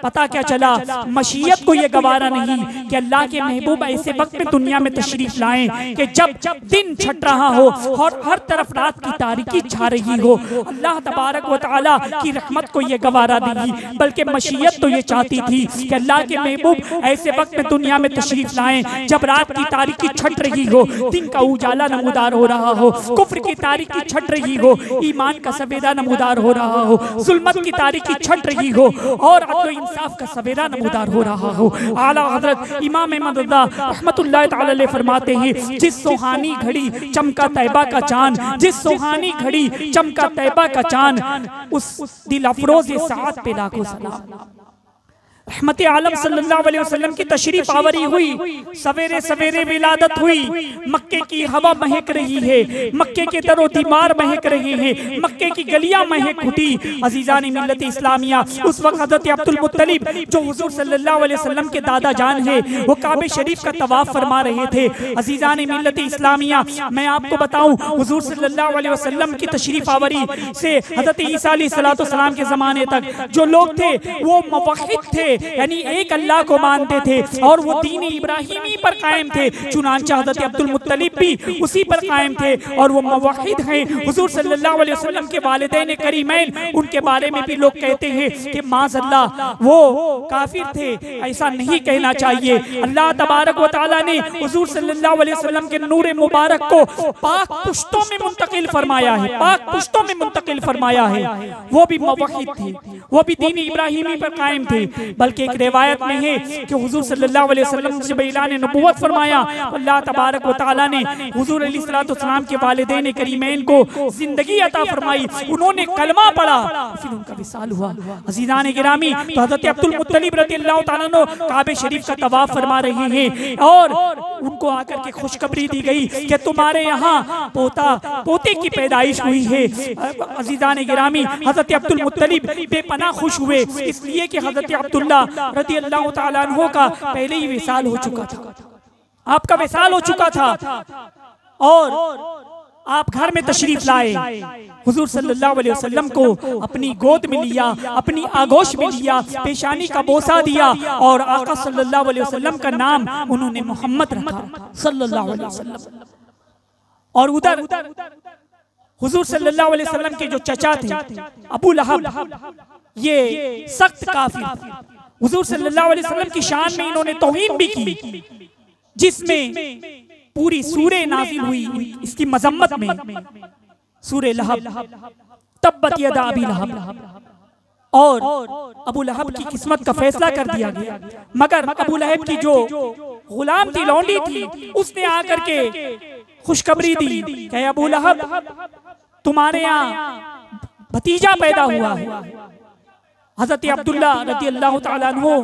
पता क्या चला, मशीयत को ये गवारा नहीं कि अल्लाह के महबूब ऐसे वक्त में दुनिया में तशरीफ लाएं कि जब दिन छट रहा हो और हर तरफ रात की तारीकी छा रही हो। अल्लाह तबारक व तआला की रहमत को ये गवारा नहीं, बल्कि मशीयत तो ये चाहती थी कि अल्लाह के महबूब ऐसे वक्त में दुनिया में तशरीफ लाएं जब रात की तारीकी छट रही हो, दिन का उजाला नमूदार हो रहा हो, कुफ्र की तारीकी छट रही हो, ईमान का सवेरा नमूदार हो रहा हो, जुल्मत की तारीकी छट रही हो और अदल इंसाफ का सवेरा नमूदार हो रहा हो। आला हजरत इमाम अहमद रज़ा रहमतुल्लाह तआला अलैह फरमाते हैं, जिस सुहानी घड़ी चमका तैबा का चांद, जिस सुहानी घड़ी चमका तैबा का चांद, उस दिल अफरोज साथ पे लाखों सलाम। रहमत आलम सल्लल्लाहु अलैहि वसल्लम की तशरीफ आवरी हुई, सवेरे सवेरे विलादत हुई, मक्के की हवा महक रही है, मक्के के तरो दीमार महक रहे हैं, मक्के की गलियां महक उठी। अजीजान मिल्लत इस्लामिया, उस वक्त हज़रत अब्दुल मुत्तलिब जो हुजूर सल्लल्लाहु अलैहि वसल्लम के दादा जान है, वो काबे शरीफ का तवाफ फरमा रहे थे। अजीजान मिल्लत इस्लामिया, मैं आपको बताऊं, हुजूर सल्लल्लाहु अलैहि वसल्लम की तशरीफ आवरी से हज़रत ईसा अलैहिस्सलाम के ज़माने तक जो लोग थे वो मुवहिद थे, यानी एक अल्लाह को मानते थे और वो दीन इब्राहिमी पर कायम थे। चुनांचे हज़रत अब्दुल मुत्तलिब भी उसी पर कायम थे और वो मुवहिद हैं। हुजूर सल्लल्लाहु अलैहि वसल्लम के वालिदैन करीमैन, उनके बारे में भी लोग कहते हैं कि माज़अल्लाह वो काफिर थे, ऐसा नहीं कहना चाहिए। अल्लाह तबारक व तआला ने हुजूर सल्लल्लाहु अलैहि वसल्लम के नूर मुबारक को पाक पुश्तों में मुंतकिल फरमाया है, पाक पुश्तों में मुंतकिल फरमाया है। वो भी मुवहिद थे, वो भी दीन इब्राहिमी पर कायम थे। बल्कि एक रिवायत में है कि हुजूर सल्लल्लाहु अलैहि वसल्लम जब ऐलान नबुव्वत फरमाया, अल्लाह तबारक व तआला ने हुजूर अलैहिस्सलाम के वालिदैन करीमैन को जिंदगी अता फरमाई, उन्होंने कलमा पढ़ा, फिर उनका विसाल हुआ। अज़ीज़ान गिरामी, तो हज़रत अब्दुल मुत्तलिब रज़ियल्लाहु तआला अन्हु काबे शरीफ का तवाफ फरमा रहे हैं और उनको आकर के खुशखबरी दी गई कि तुम्हारे यहाँ पोते की पैदाइश हुई है। अज़ीज़ान गिरामी, हज़रत अब्दुल मुत्तलिब बेपनाह खुश हुए, इसलिए कि हज़रत अब्दुल्ला रज़ियल्लाहु तआला अन्हु का पहले ही विसाल हो चुका था, आपका विसाल हो चुका था और आप घर में तशरीफ लाए, हुजूर सल्लल्लाहु अलैहि वसल्लम को अपनी गोद में लिया, अपनी आगोश में लिया, पेशानी का बोसा दिया और आका सल्लल्लाहु अलैहि वसल्लम का नाम उन्होंने मोहम्मद रखा सल्लल्लाहु अलैहि वसल्लम। और उधर हुजूर सल्लल्लाहु अलैहि वसल्लम के जो चचा थे अबू लहब, ये सख्त काफिर, हुजूर सल्लल्लाहु अलैहि वसल्लम की शान में इन्होंने तौहीन भी की, जिसमें पूरी सूरे नाजिल हुई इसकी मजम्मत में, सूरे लहब, तब्बत यदा अबी लहब, और अबू लहब की किस्मत का फैसला कर दिया गया। मगर अबू लहब की जो गुलाम थी, लौंडी थी, उसने आकर के खुशखबरी दी कि अबू लहब तुम्हारे यहाँ भतीजा पैदा हुआ है। हजरत अब्दुल्ला रज़ियल्लाहु तआला अन्हु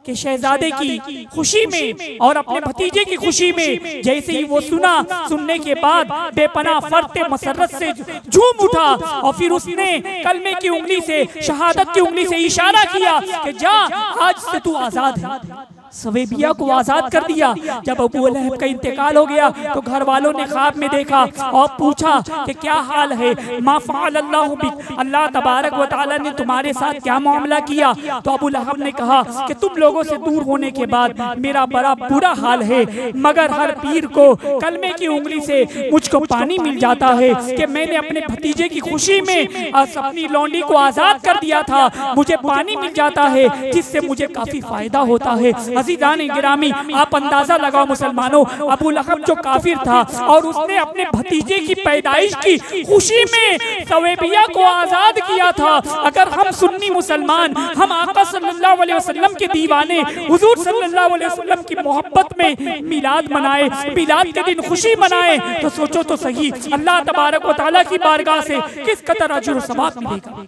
के शहजादे की खुशी में और अपने भतीजे की खुशी में जैसे ही वो सुना, सुनने के बाद बेपनाह फर्ते मसरत से झूम उठा और फिर उसने कलमे की उंगली से, शहादत की उंगली से इशारा किया कि जा, आज से तू आजाद है। सवेबिया को आजाद कर दिया। जब अबू लहब का इंतकाल हो गया तो घर वालों ने ख्वाब में देखा और पूछा कि क्या हाल है, मा फ़अल अल्लाहु बिक, अल्लाह तबारक व तआला ने तुम्हारे साथ क्या मामला किया। तो अबू लहब ने कहा कि तुम लोगों से दूर होने के बाद मेरा बड़ा बुरा हाल है, मगर हर पीर को कलमे की उंगली से मुझको पानी मिल जाता है कि मैंने अपने भतीजे की खुशी में अपनी लौंडी को आजाद कर दिया था, मुझे पानी मिल जाता है जिससे मुझे काफी फायदा होता है। अज़ीज़ान गिरामी, आप अंदाजा लगाओ मुसलमानों, अबू लहब जो काफिर था और उसने अपने भतीजे की पैदाइश की खुशी में सवेबिया को आजाद किया था। अगर हम सुन्नी मुसलमान, हम आका सल्लल्लाहु अलैहि वसल्लम के दीवाने, हुजूर सल्लल्लाहु अलैहि वसल्लम की मोहब्बत में मिलाद मनाए, मिलाद के दिन खुशी मनाए, तो सोचो तो सही अल्लाह तबारक व तआला की बारगाह से किस कदर अजर व सवाब मिलेगा।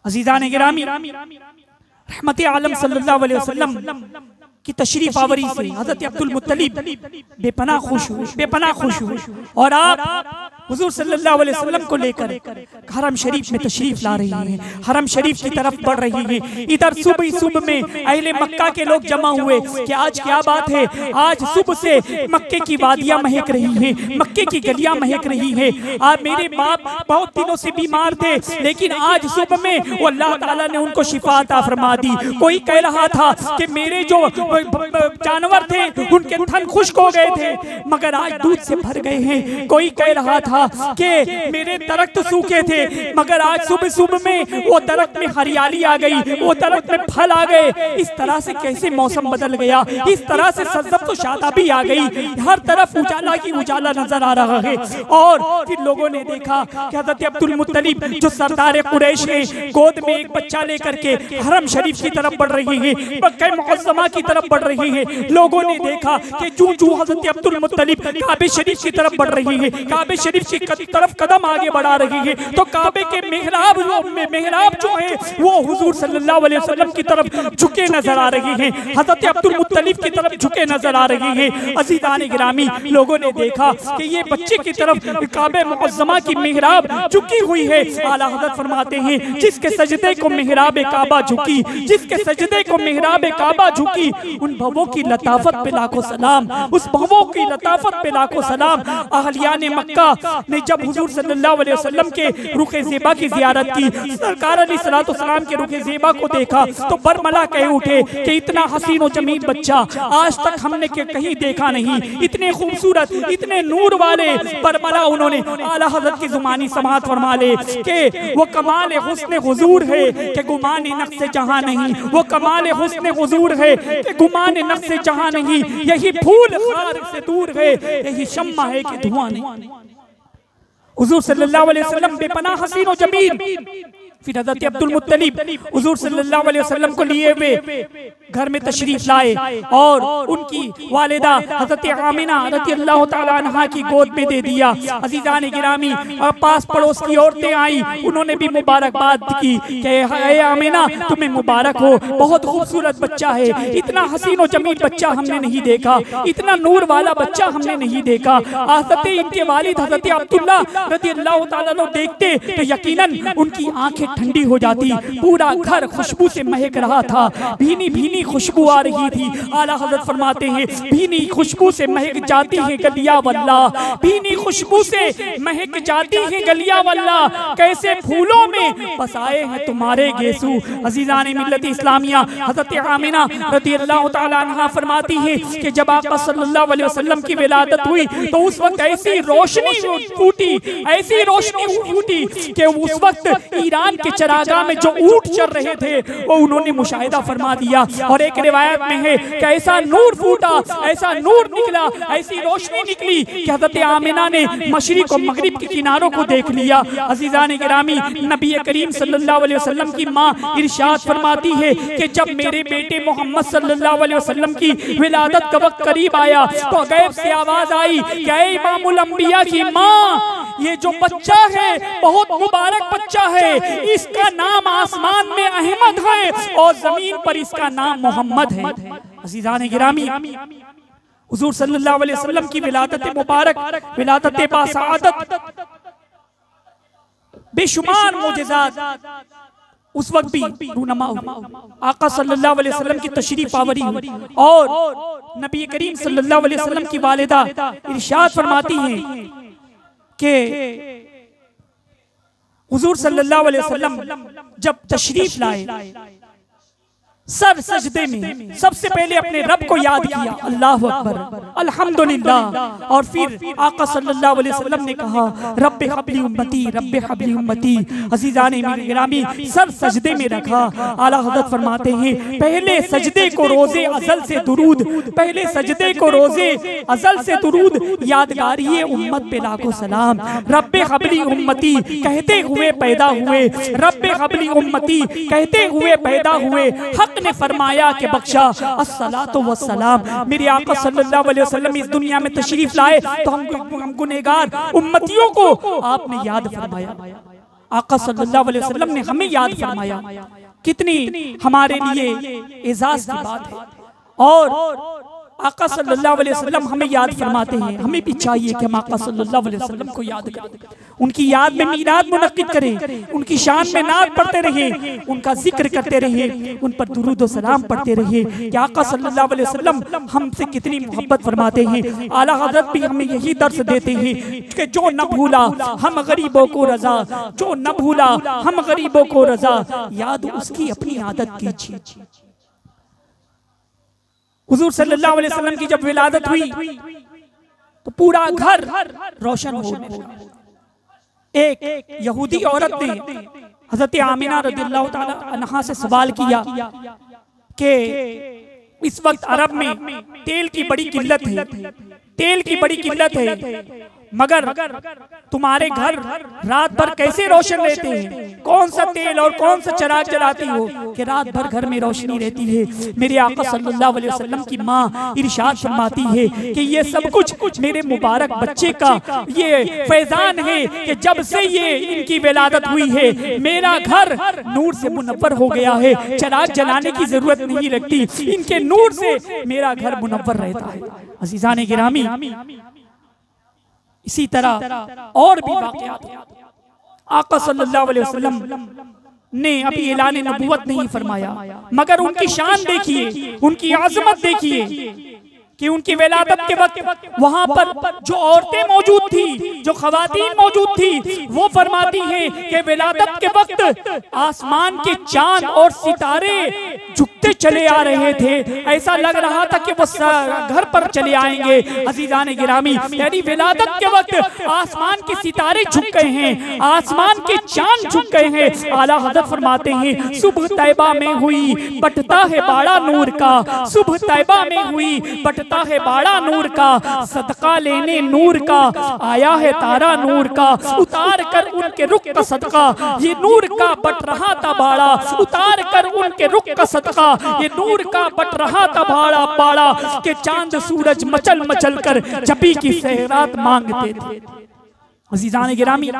अज़ीज़ान गिरामी, रहमत आलम सल्लल्लाहु अलैहि वसल्लम की तशरीफ आवरी से हज़रत अब्दुल मुत्तलिब बेपनाह खुश हुए, बेपनाह खुश हुए और आप हुजूर सल्लल्लाहु अलैहि वसल्लम को लेकर हरम शरीफ में तशरीफ ला रही हैं, हरम शरीफ की तरफ बढ़ रही हैं। इधर सुबह सुबह में अहले मक्का के लोग जमा हुए कि आज क्या बात है, आज सुबह से मक्के की वादियां महक रही हैं, मक्के की गलियां महक रही हैं। आज मेरे बाप बहुत दिनों से बीमार थे, लेकिन आज सुबह में वो अल्लाह ताला ने उनको शिफा अता फरमा दी। कोई कह रहा था कि मेरे जो जानवर थे उनके थन खुश्क हो गए थे, मगर आज दूध से भर गए हैं। कोई कह रहा था कि मेरे दरख्त सूखे थे, मगर आज सुबह सुबह में वो दरख्त में हरियाली आ गई, वो दरख्त में फल आ गए। इस तरह से कैसे मौसम बदल गया, इस तरह से सजब तो शादाबी आ गई, हर तरफ उजाला की उजाला नजर आ रहा है। और फिर लोगों ने देखा कि हज़रत अब्दुल मुत्तलिब जो सरदार कुरैश है, गोद में एक बच्चा लेकर के हरम शरीफ की तरफ बढ़ रही है, मक्का मुअज़्ज़मा की तरफ बढ़ रही है। लोगों ने देखा कि जूं हज़रत अब्दुल मुत्तलिब काबे शरीफ की तरफ बढ़ रही है, काबे शरीफ की तरफ कदम आगे बढ़ा रही है, तो काबे के मेहराब जो है वो हुजूर सल्लल्लाहु अलैहि वसल्लम की तरफ झुके नजर आ रही हैं, हज़रत अब्दुल मुत्तलिब की तरफ झुके नजर आ रही हैं। अज़ीज़ान गिरामी, लोगों ने देखा कि ये बच्चे की तरफ काबे मुअज़्ज़मा की मेहराब झुकी हुई है। आला हज़रत फरमाते हैं, जिसके सजदे को मेहराब काबा झुकी, जिसके सजदे को मेहराब काबा झुकी, उन भवों की लताफत पे लाखों सलाम, उस भवों की लताफत पे लाखों सलाम। अहलियाने मक्का ने जब हुजूर सल्लल्लाहु अलैहि वसल्लम के रुखे ज़ेबा की ज़ियारत की, सरकार अलैहिस्सलातु वस्सलाम के रुखे ज़ेबा को देखा तो बरमला कह उठे कि इतना हसीन और जमील बच्चा आज तक हमने कहीं देखा नहीं, इतने खूबसूरत, इतने नूर वाले बरमला। उन्होंने आला हज़रत की ज़ुबानी समाअत फरमा ले कि वो कमाल हुस्न हुजूर है कि गुमान नफ्स जहां नहीं, वो कमाल हुस्न हुजूर है कि गुमान नफ्स जहां नहीं। यही फूल खार से दूर है, यही शम्मा है कि धुआं नहीं। हुजूर सल्लल्लाहु अलैहि वसल्लम बेपनाह हसीन और जमील, फिर हज़रत अब्दुल मुत्तलिब हुजूर सल्लल्लाहु अलैहि वसल्लम को लिए हुए घर में तशरीफ लाए और उनकी वालिदा हज़रत आमिना रज़ियल्लाहु ताला अन्हा की गोद में दे दिया। अज़ीज़ान गिरामी, पास पड़ोस की औरतें आई, उन्होंने भी मुबारकबाद की कि ए आमिना तुम्हें मुबारक हो, बहुत खूबसूरत बच्चा है, इतना हसीन और जमील बच्चा हमने नहीं देखा, इतना नूर वाला बच्चा हमने नहीं देखा। हज़रत इनके वालिद हज़रत अब्दुल्ला रज़ियल्लाहु ताला अन्हु देखते तो यकीनन उनकी आंखें ठंडी हो जाती। पूरा घर खुशबू से महक रहा था, भीनी भीनी खुशबू आ रही थी। आला हज़रत फरमाते हैं भीनी खुशबू से महक जाती है गलिया वल्ला, भीनी खुशबू से महक जाती है गलिया वल्ला, कैसे फूलों में बसाए हैं तुम्हारे गेसू। अज़ीज़ान मिल्लत इस्लामिया, हज़रत आमिना रज़ियल्लाहु ताला अन्हा फरमाती है कि जब आका सल्लल्लाहु अलैहि वसल्लम की विलादत हुई तो उस वक्त ऐसी रोशनी फूटी, ऐसी रोशनी फूटी कि उस वक्त ईरान के चरागाह में जो ऊंट चल रहे थे वो उन्होंने मुशाहिदा फरमा दिया। और एक रिवायत में है कि ऐसा नूर फूटा, ऐसा नूर निकला, ऐसी रोशनी निकली कि हज़रत आमिना ने मशरिक और मगरिब के किनारों को देख लिया। अज़ीज़ान गिरामी, नबी करीम सल्लल्लाहु अलैहि वसल्लम की माँ इरशाद फरमाती है कि जब मेरे बेटे मोहम्मद सल्लल्लाहु अलैहि वसल्लम की विलादत का वक्त करीब आया तो गैब से आवाज आई कि ऐ इमामुल अंबिया की माँ, ये जो बच्चा है बहुत मुबारक बच्चा है, इसका नाम आसमान में अहमद है और जमीन पर इसका नाम मोहम्मद है। अज़ीज़ान गिरामी, हुजूर सल्लल्लाहु अलैहि वसल्लम की विलादत मुबारक, विलादत बासआदत, बेशुमार मोजज़ात उस वक्त भी रूनमा आका सल्लल्लाहु अलैहि वसल्लम की तशरीफ आवरी हुई और नबी करीम सल्लल्लाहु अलैहि वसल्लम की वालिदा इरशाद फरमाती हैं कि हुजूर सल्लल्लाहु अलैहि वसल्लम जब तशरीफ लाए सर सजदे में सबसे पहले अपने रब को याद किया, अल्लाहु अकबर, अल्हम्दुलिल्लाह, और फिर आका सल्लल्लाहु अलैहि वसल्लम ने कहा रब्बे हबली उम्मती, रब्बे हबली उम्मती। अज़ीज़ान गिरामी, सर सजदे में रखा। आला हज़रत फरमाते हैं पहले सजदे को रोज़े अज़ल से दुरूद, पहले सजदे को रोज़े अज़ल से दुरूद, यादगारी उम्मत पे लाखों सलाम। रब्बे हबली उम्मती कहते हुए पैदा हुए, रब्बे हबली उम्मती कहते हुए पैदा हुए, हक ने फरमाया कि बख्शा अस्सलातु वस्सलाम। मेरे आका सल्लल्लाहु अलैहि वसल्लम इस दुनिया में तशरीफ लाए तो हम गुनहगार उम्मतियों को आपने याद फरमाया। आका सल्लल्लाहु अलैहि वसल्लम ने हमें याद फरमाया, कितनी हमारे लिए एजाज की बात है। और आका सल्लल्लाहु अलैहि वसल्लम हमें याद फरमाते हैं, हमें भी चाहिए कि हम आका सल्लल्लाहु अलैहि वसल्लम को याद करें, उनकी याद में मीलाद मुनक्किद करें, उनकी शान में नात पढ़ते रहें, उनका जिक्र करते रहें, उन पर दुरूद और सलाम पढ़ते रहें कि आका सल्लल्लाहु अलैहि वसल्लम हमसे कितनी मोहब्बत फरमाते हैं। आला हज़रत भी हमें यही दर्स देते हैं कि जो न भूला हम गरीबों को रजा, जो न भूला हम गरीबों को रजा, याद उसकी अपनी आदत कीजिए। हुजूर सल्लल्लाहु अलैहि वसल्लम की जब विलादत हुई तो पूरा घर रोशन हो गया। एक यहूदी औरत ने हज़रत आमिना रज़ियल्लाहु ताला अन्हा से सवाल किया कि इस वक्त अरब में तेल की बड़ी किल्लत है, तेल की बड़ी किल्लत है, मगर तुम्हारे घर रात भर कैसे रोशन रहते हैं? कौन सा तेल और कौन सा चिराग जलाती हो कि रात भर घर में रोशनी रहती है? मेरे आका सल्लल्लाहु अलैहि वसल्लम की माँ इरशाद फरमाती है कि ये सब कुछ मेरे मुबारक बच्चे का ये फैजान है कि जब से ये इनकी विलादत हुई है मेरा घर नूर से मुनव्वर हो गया है, चिराग जलाने की जरूरत नहीं लगती, इनके नूर से मेरा घर मुनव्वर रहता है। अज़ीज़ान गिरामी, इसी तरह और भी वाक़यात आका सल्लल्लाहु अलैहि वसल्लम ने अभी ऐलान नबूवत नहीं फरमाया, मगर उनकी शान देखिए, उनकी आज़मत देखिए कि उनकी विलादत के वक्त वहां पर जो औरतें मौजूद थी, जो खवातीन मौजूद थी, वो फरमाती हैं कि विलादत के वक्त आसमान के चांद और सितारे झुकते चले आ रहे थे, ऐसा लग रहा था कि वो घर पर चले आएंगे। अजीजान गिरामी, यानी विलादत के वक्त आसमान के सितारे झुक गए हैं, आसमान के चांद झुक गए हैं। आला हज़रत फरमाते हैं सुबह तैबा में हुई बटता है बाड़ा नूर का, सुबह तैबा में हुई बटता है बाड़ा नूर का, सदका लेने नूर का आया है तारा नूर का, उतार कर उनके रुख का सदका ये नूर का बट रहा था बाड़ा, उतार कर उनके रुख का सदका ये नूर का बट रहा था बाड़ा, बाड़ा के चांद सूरज मचल मचल कर जबी की सहरात मांगते थे। अज़ीज़ान गिरामी,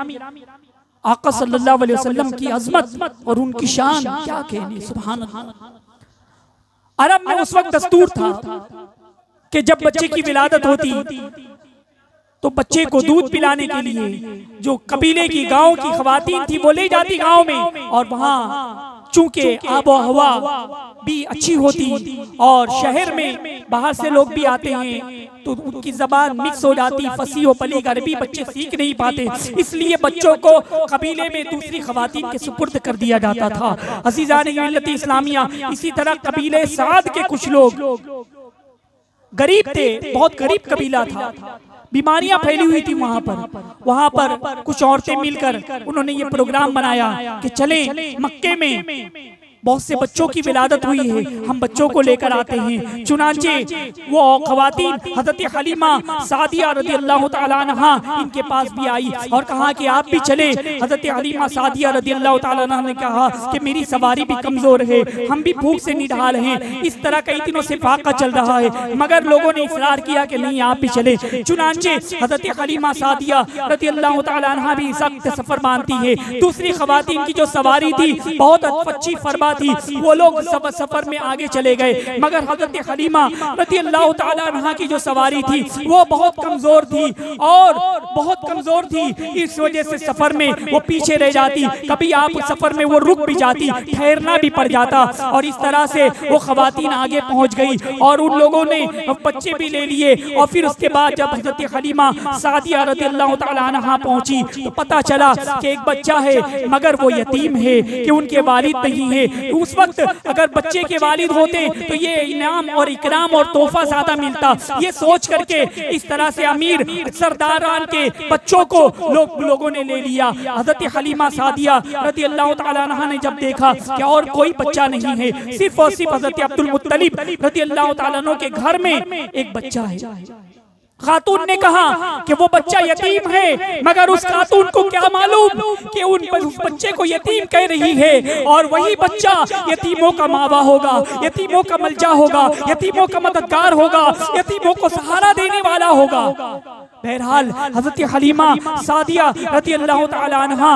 आका सल्लल्लाहु अलैहि वसल्लम की अज़मत और उनकी शान क्या कहनी, सुभान अल्लाह। अरब में उस वक्त दस्तूर था कि जब बच्चे की विलादत होती तो बच्चे को दूध पिलाने के लिए जो कबीले की गांव की खवातीन थी वो ले जाती गांव में, और वहाँ चूंकि आबो हवा भी अच्छी होती और शहर में बाहर से लोग भी आते हैं तो उनकी जबान मिक्स हो जाती, फसी व पली अरबी बच्चे सीख नहीं पाते, इसलिए बच्चों को कबीले में दूसरी खवातीन के सुपुर्द कर दिया जाता था। अज़ीज़ान मिल्लत इस्लामिया, इसी तरह कबीले साद के कुछ लोग गरीब थे, बहुत गरीब कबीला था, बीमारियां फैली हुई थी वहां पर कुछ औरतें मिलकर उन्होंने ये प्रोग्राम बनाया कि चलें मक्के में बहुत से बच्चों की विलादत हुई है, हम बच्चों को लेकर आते हैं। चुनांचे वो खवातीन हज़रत हलीमा सादिया रज़ियल्लाहु ताला अन्हा इनके पास भी आई और कहा कि आप भी चले। हज़रत हलीमा सादिया रज़ियल्लाहु ताला अन्हा ने कहा कि मेरी सवारी भी कमजोर है, हम भी भूख से निढाल हैं। इस तरह कई दिनों से फाका चल रहा है, मगर लोगों ने इसरार किया कि नहीं आप भी चले। चुनांचे हज़रत हलीमा सादिया रज़ियल्लाहु ताला अन्हा भी सख्त सफर मानती है। दूसरी खवातीन की जो सवारी थी बहुत अच्छी फरमा थी, वो लोग सफर में आगे चले गए, मगर हज़रत हलीमा रज़ियल्लाहु ताला अन्हा की जो सवारी थी वो बहुत कमजोर थी और बहुत कमजोर थी, इस वजह से सफर में वो पीछे रह जाती, कभी आप सफर में वो रुक भी जाती, ठहरना भी पड़ जाता, और इस तरह से वो खवातीन आगे पहुंच गई और उन लोगों ने बच्चे भी ले लिए। और फिर उसके बाद जब हज़रत हलीमा सादिया रज़ियल्लाहु ताला अन्हा पहुंची तो पता चला कि एक बच्चा है मगर वो यतीम है, कि उनके वालिद नहीं है। उस वक्त अगर बच्चे के वालिद होते तो ये इनाम और इकराम और तोहफा ज्यादा मिलता, ये सोच करके इस तरह से अमीर सरदारान के बच्चों को लोगों ने ले लिया। हज़रत हलीमा सादिया रज़ियल्लाहु ताला अन्हा ने जब देखा कि और कोई बच्चा नहीं है, सिर्फ और सिर्फ हज़रत अब्दुल मुत्तलिब रज़ियल्लाहु ताला अन्हु के घर में एक बच्चा है। खातून ने कहा कि वो बच्चा यतीम है, मगर उस खातून को क्या मालूम कि उस बच्चे को यतीम कह रही है और वही बच्चा यतीमों का मावा होगा, यतीमों का मलजा होगा, यतीमों का मददगार होगा, यतीमों को सहारा देने वाला होगा। बहरहाल हज़रत हलीमा सादिया रज़ियल्लाहु ताला अन्हा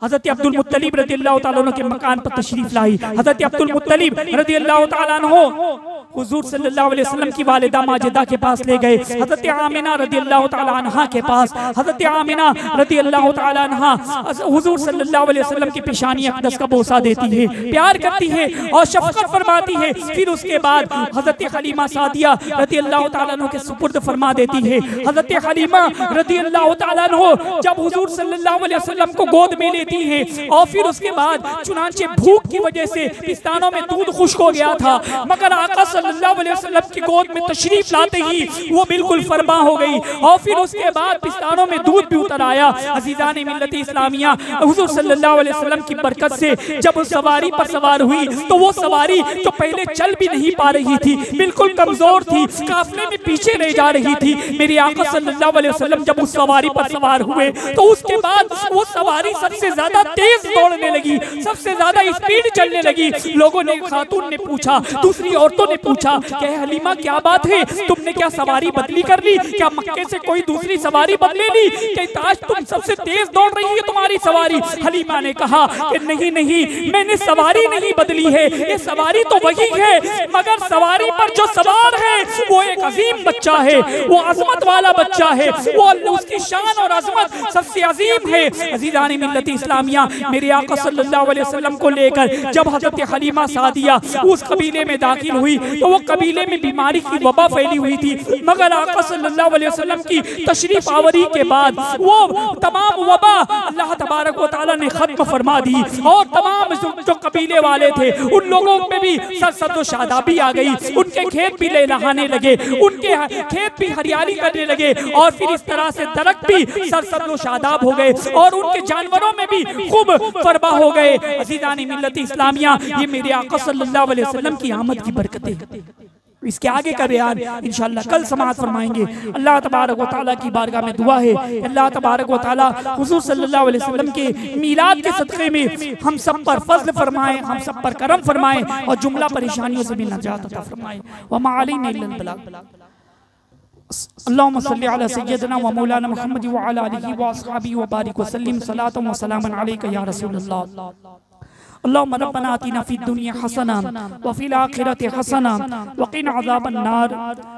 हज़रत अब्दुल मुत्तलिब रज़ियल्लाहु ताला अन्हु के मकान पर तशरीफ लाई। हज़रत अब्दुल मुत्तलिब रज़ियल्लाहु ताला अन्हु हुजूर सल्लल्लाहु अलैहि वसल्लम की वालिदा माजिदा के पास ले गए, हज़रत आमिना रज़ियल्लाहु ताला अन्हा के पास। हज़रत आमिना रज़ियल्लाहु ताला अन्हा हुजूर सल्लल्लाहु अलैहि वसल्लम की पेशानी अक़दस का बोसा देती है, प्यार करती है और शफ़क़त फरमाती है। फिर उसके बाद हज़रत हलीमा सादिया रज़ियल्लाहु ताला अन्हु के सुपुर्द फरमा देती है। हज़रत हलीमा रज़ियल्लाहु ताला अन्हु जब हुजूर सल्लल्लाहु अलैहि वसल्लम को गोद में लेती है और फिर उसके बाद चुनांचे भूख की वजह से पिस्तानों में दूध खुश्क हो गया था, मगर आका सल्लल्लाहु अलैहि वसल्लम की गोद में तशरीफ लाते ही वो बिल्कुल फरमा हो गई और फिर उसके बाद पिस्तानों में दूध भी उतर आया। अज़ीज़ान मिल्लत इस्लामिया, हुज़ूर सल्लल्लाहु अलैहि वसल्लम की बरकत से जब उस सवारी पर सवार हुई तो वो सवारी जो पहले चल भी नहीं पा रही थी, बिल्कुल कमजोर थी, काफिले में पीछे रह जा रही थी। मेरे आका सल्लल्लाहु अलैहि वसल्लम जब उस सवारी पर सवार हुए तो उसके बाद वो सवारी सबसे ज्यादा तेज दौड़ने लगी, सबसे ज्यादा स्पीड चलने लगी। लोगों ने, खातून ने पूछा, दूसरी औरतों ने पूछा कि हलीमा क्या बात है, तुमने क्या सवारी बदली कर ली, क्या मक्के से कोई दूसरी सवारी बदले ली, क्या आज तुम सबसे तेज दौड़ रही है तुम्हारी सवारी? हलीमा ने कहा कि नहीं नहीं, मैंने सवारी नहीं बदली है, ये सवारी तो वही है, मगर सवारी पर जो सवार है वो एक अजीम बच्चा है, वो अजमत वाला बच्चा है, वो उसकी शान और अजमत सबसे अजीम है। अज़ीज़ान मिल्लत इस्लामिया, मेरे आका सल्लल्लाहु अलैहि वसल्लम को लेकर जब हज़रत हलीमा सादिया उस कबीले में दाखिल हुई तो वो कबीले में बीमारी की वबा फैली हुई थी, मगर आका सल्लल्लाहु अलैहि वसल्लम की तशरीफ आवरी के बाद वो तमाम वबा अल्लाह तबारक व तआला ने खत्म फरमा दी और तमाम जो कबीले वाले थे उन लोगों में भी सरसब्ज़ शादाबी आ गई, उनके खेत भी लहलहाने लगे, उनके खेत भी हरियाली करने लगे और फिर इस तरह से दरख्त भी सरसब्ज़ शादाब हो गए और उनके जानवरों में भी खूब फरबा हो गए। अज़ीज़ान मिल्लत इस्लामिया, ये मेरे आका सल्लल्लाहु अलैहि वसल्लम की आमद की बरकतें। इसके आगे का बयान इंशाअल्लाह कल समाअत फरमाएंगे। अल्लाह तबारक व तआला की बारगाह में दुआ है, अल्लाह तबारक व तआला हुजूर सल्लल्लाहु अलैहि वसल्लम के मीलाद के सदक़े में हम सब पर फज़्ल फरमाए, हम सब पर करम फरमाए और जुमला परेशानियों से भी नजात अता फरमाए। व मा अलैना इल्लल बलाग। अल्लाहुम्मा सल्लि अला सय्यदिना व मौलाना मुहम्मद व अला आलिहि व अस्हाबिहि व बारिक व सल्लिम सलातन व सलामन अलैका या रसूलल्लाह। अल्लाहुम्मा रब्बना आतिना फिद दुनिया हसना व फिल आखिरति हसना व क़िना अज़ाबन नार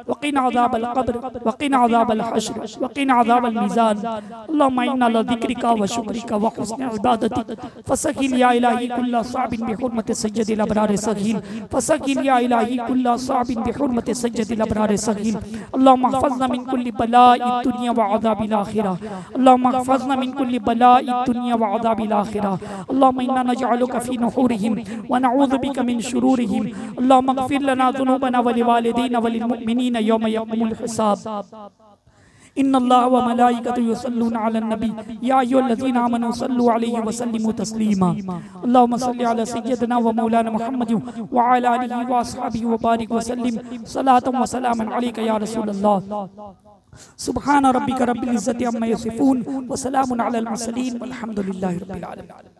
व क़िना अज़ाबल क़ब्र व क़िना अज़ाबल हश्र व क़िना अज़ाबल मीज़ान। अल्लाहुम्मा इन्ना अला ज़िक्रिका व शुक्रिका व हुस्नि इबादतिक फसगिल या इलाही कुल्ला साबिन बिहुर्मति सय्यदिल अबरार सगील फसगिल या इलाही कुल्ला साबिन बिहुर्मति सय्यदिल अबरार सगील। अल्लाहुम्मा हफ़ज़ना मिन कुल्लि बलाइद दुनिया व अज़ाबिल आखिरह। अल्लाहुम्मा हफ़ज़ना मिन कुल्लि बलाइद दुनिया व अज़ाबिल आखिरह। अल्लाहुम्मा इन्ना नजअलुका फी नुहूरिहिम व नऊज़ु बिका मिन शुरूरिहिम। अल्लाहुम्मा इग़फिर लना ज़ुनूबना व लिवालिदैना व लिलमुमिनीना यौमा यक़ूमुल हिसाब। इन्नल्लाह व मलाइकतहु युसल्लूना अलन नबी या अय्युहल्लज़ीना आमनू सल्लू अलैहि व सल्लिमू तस्लीमा। अल्लाहुम्मा सल्लि अला सय्यदिना व मौलाना मुहम्मद व अला आलिहि व अस्हाबिहि व बारिक व सल्लिम सलातन व सलामन अलैका या रसूलल्लाह। सुब्हान रब्बिका रब्बिल इज़्ज़ति अम्मा यसिफून व सलामुन अलल मुरसलीन वल्हम्दुलिल्लाहि रब्बिल आलमीन।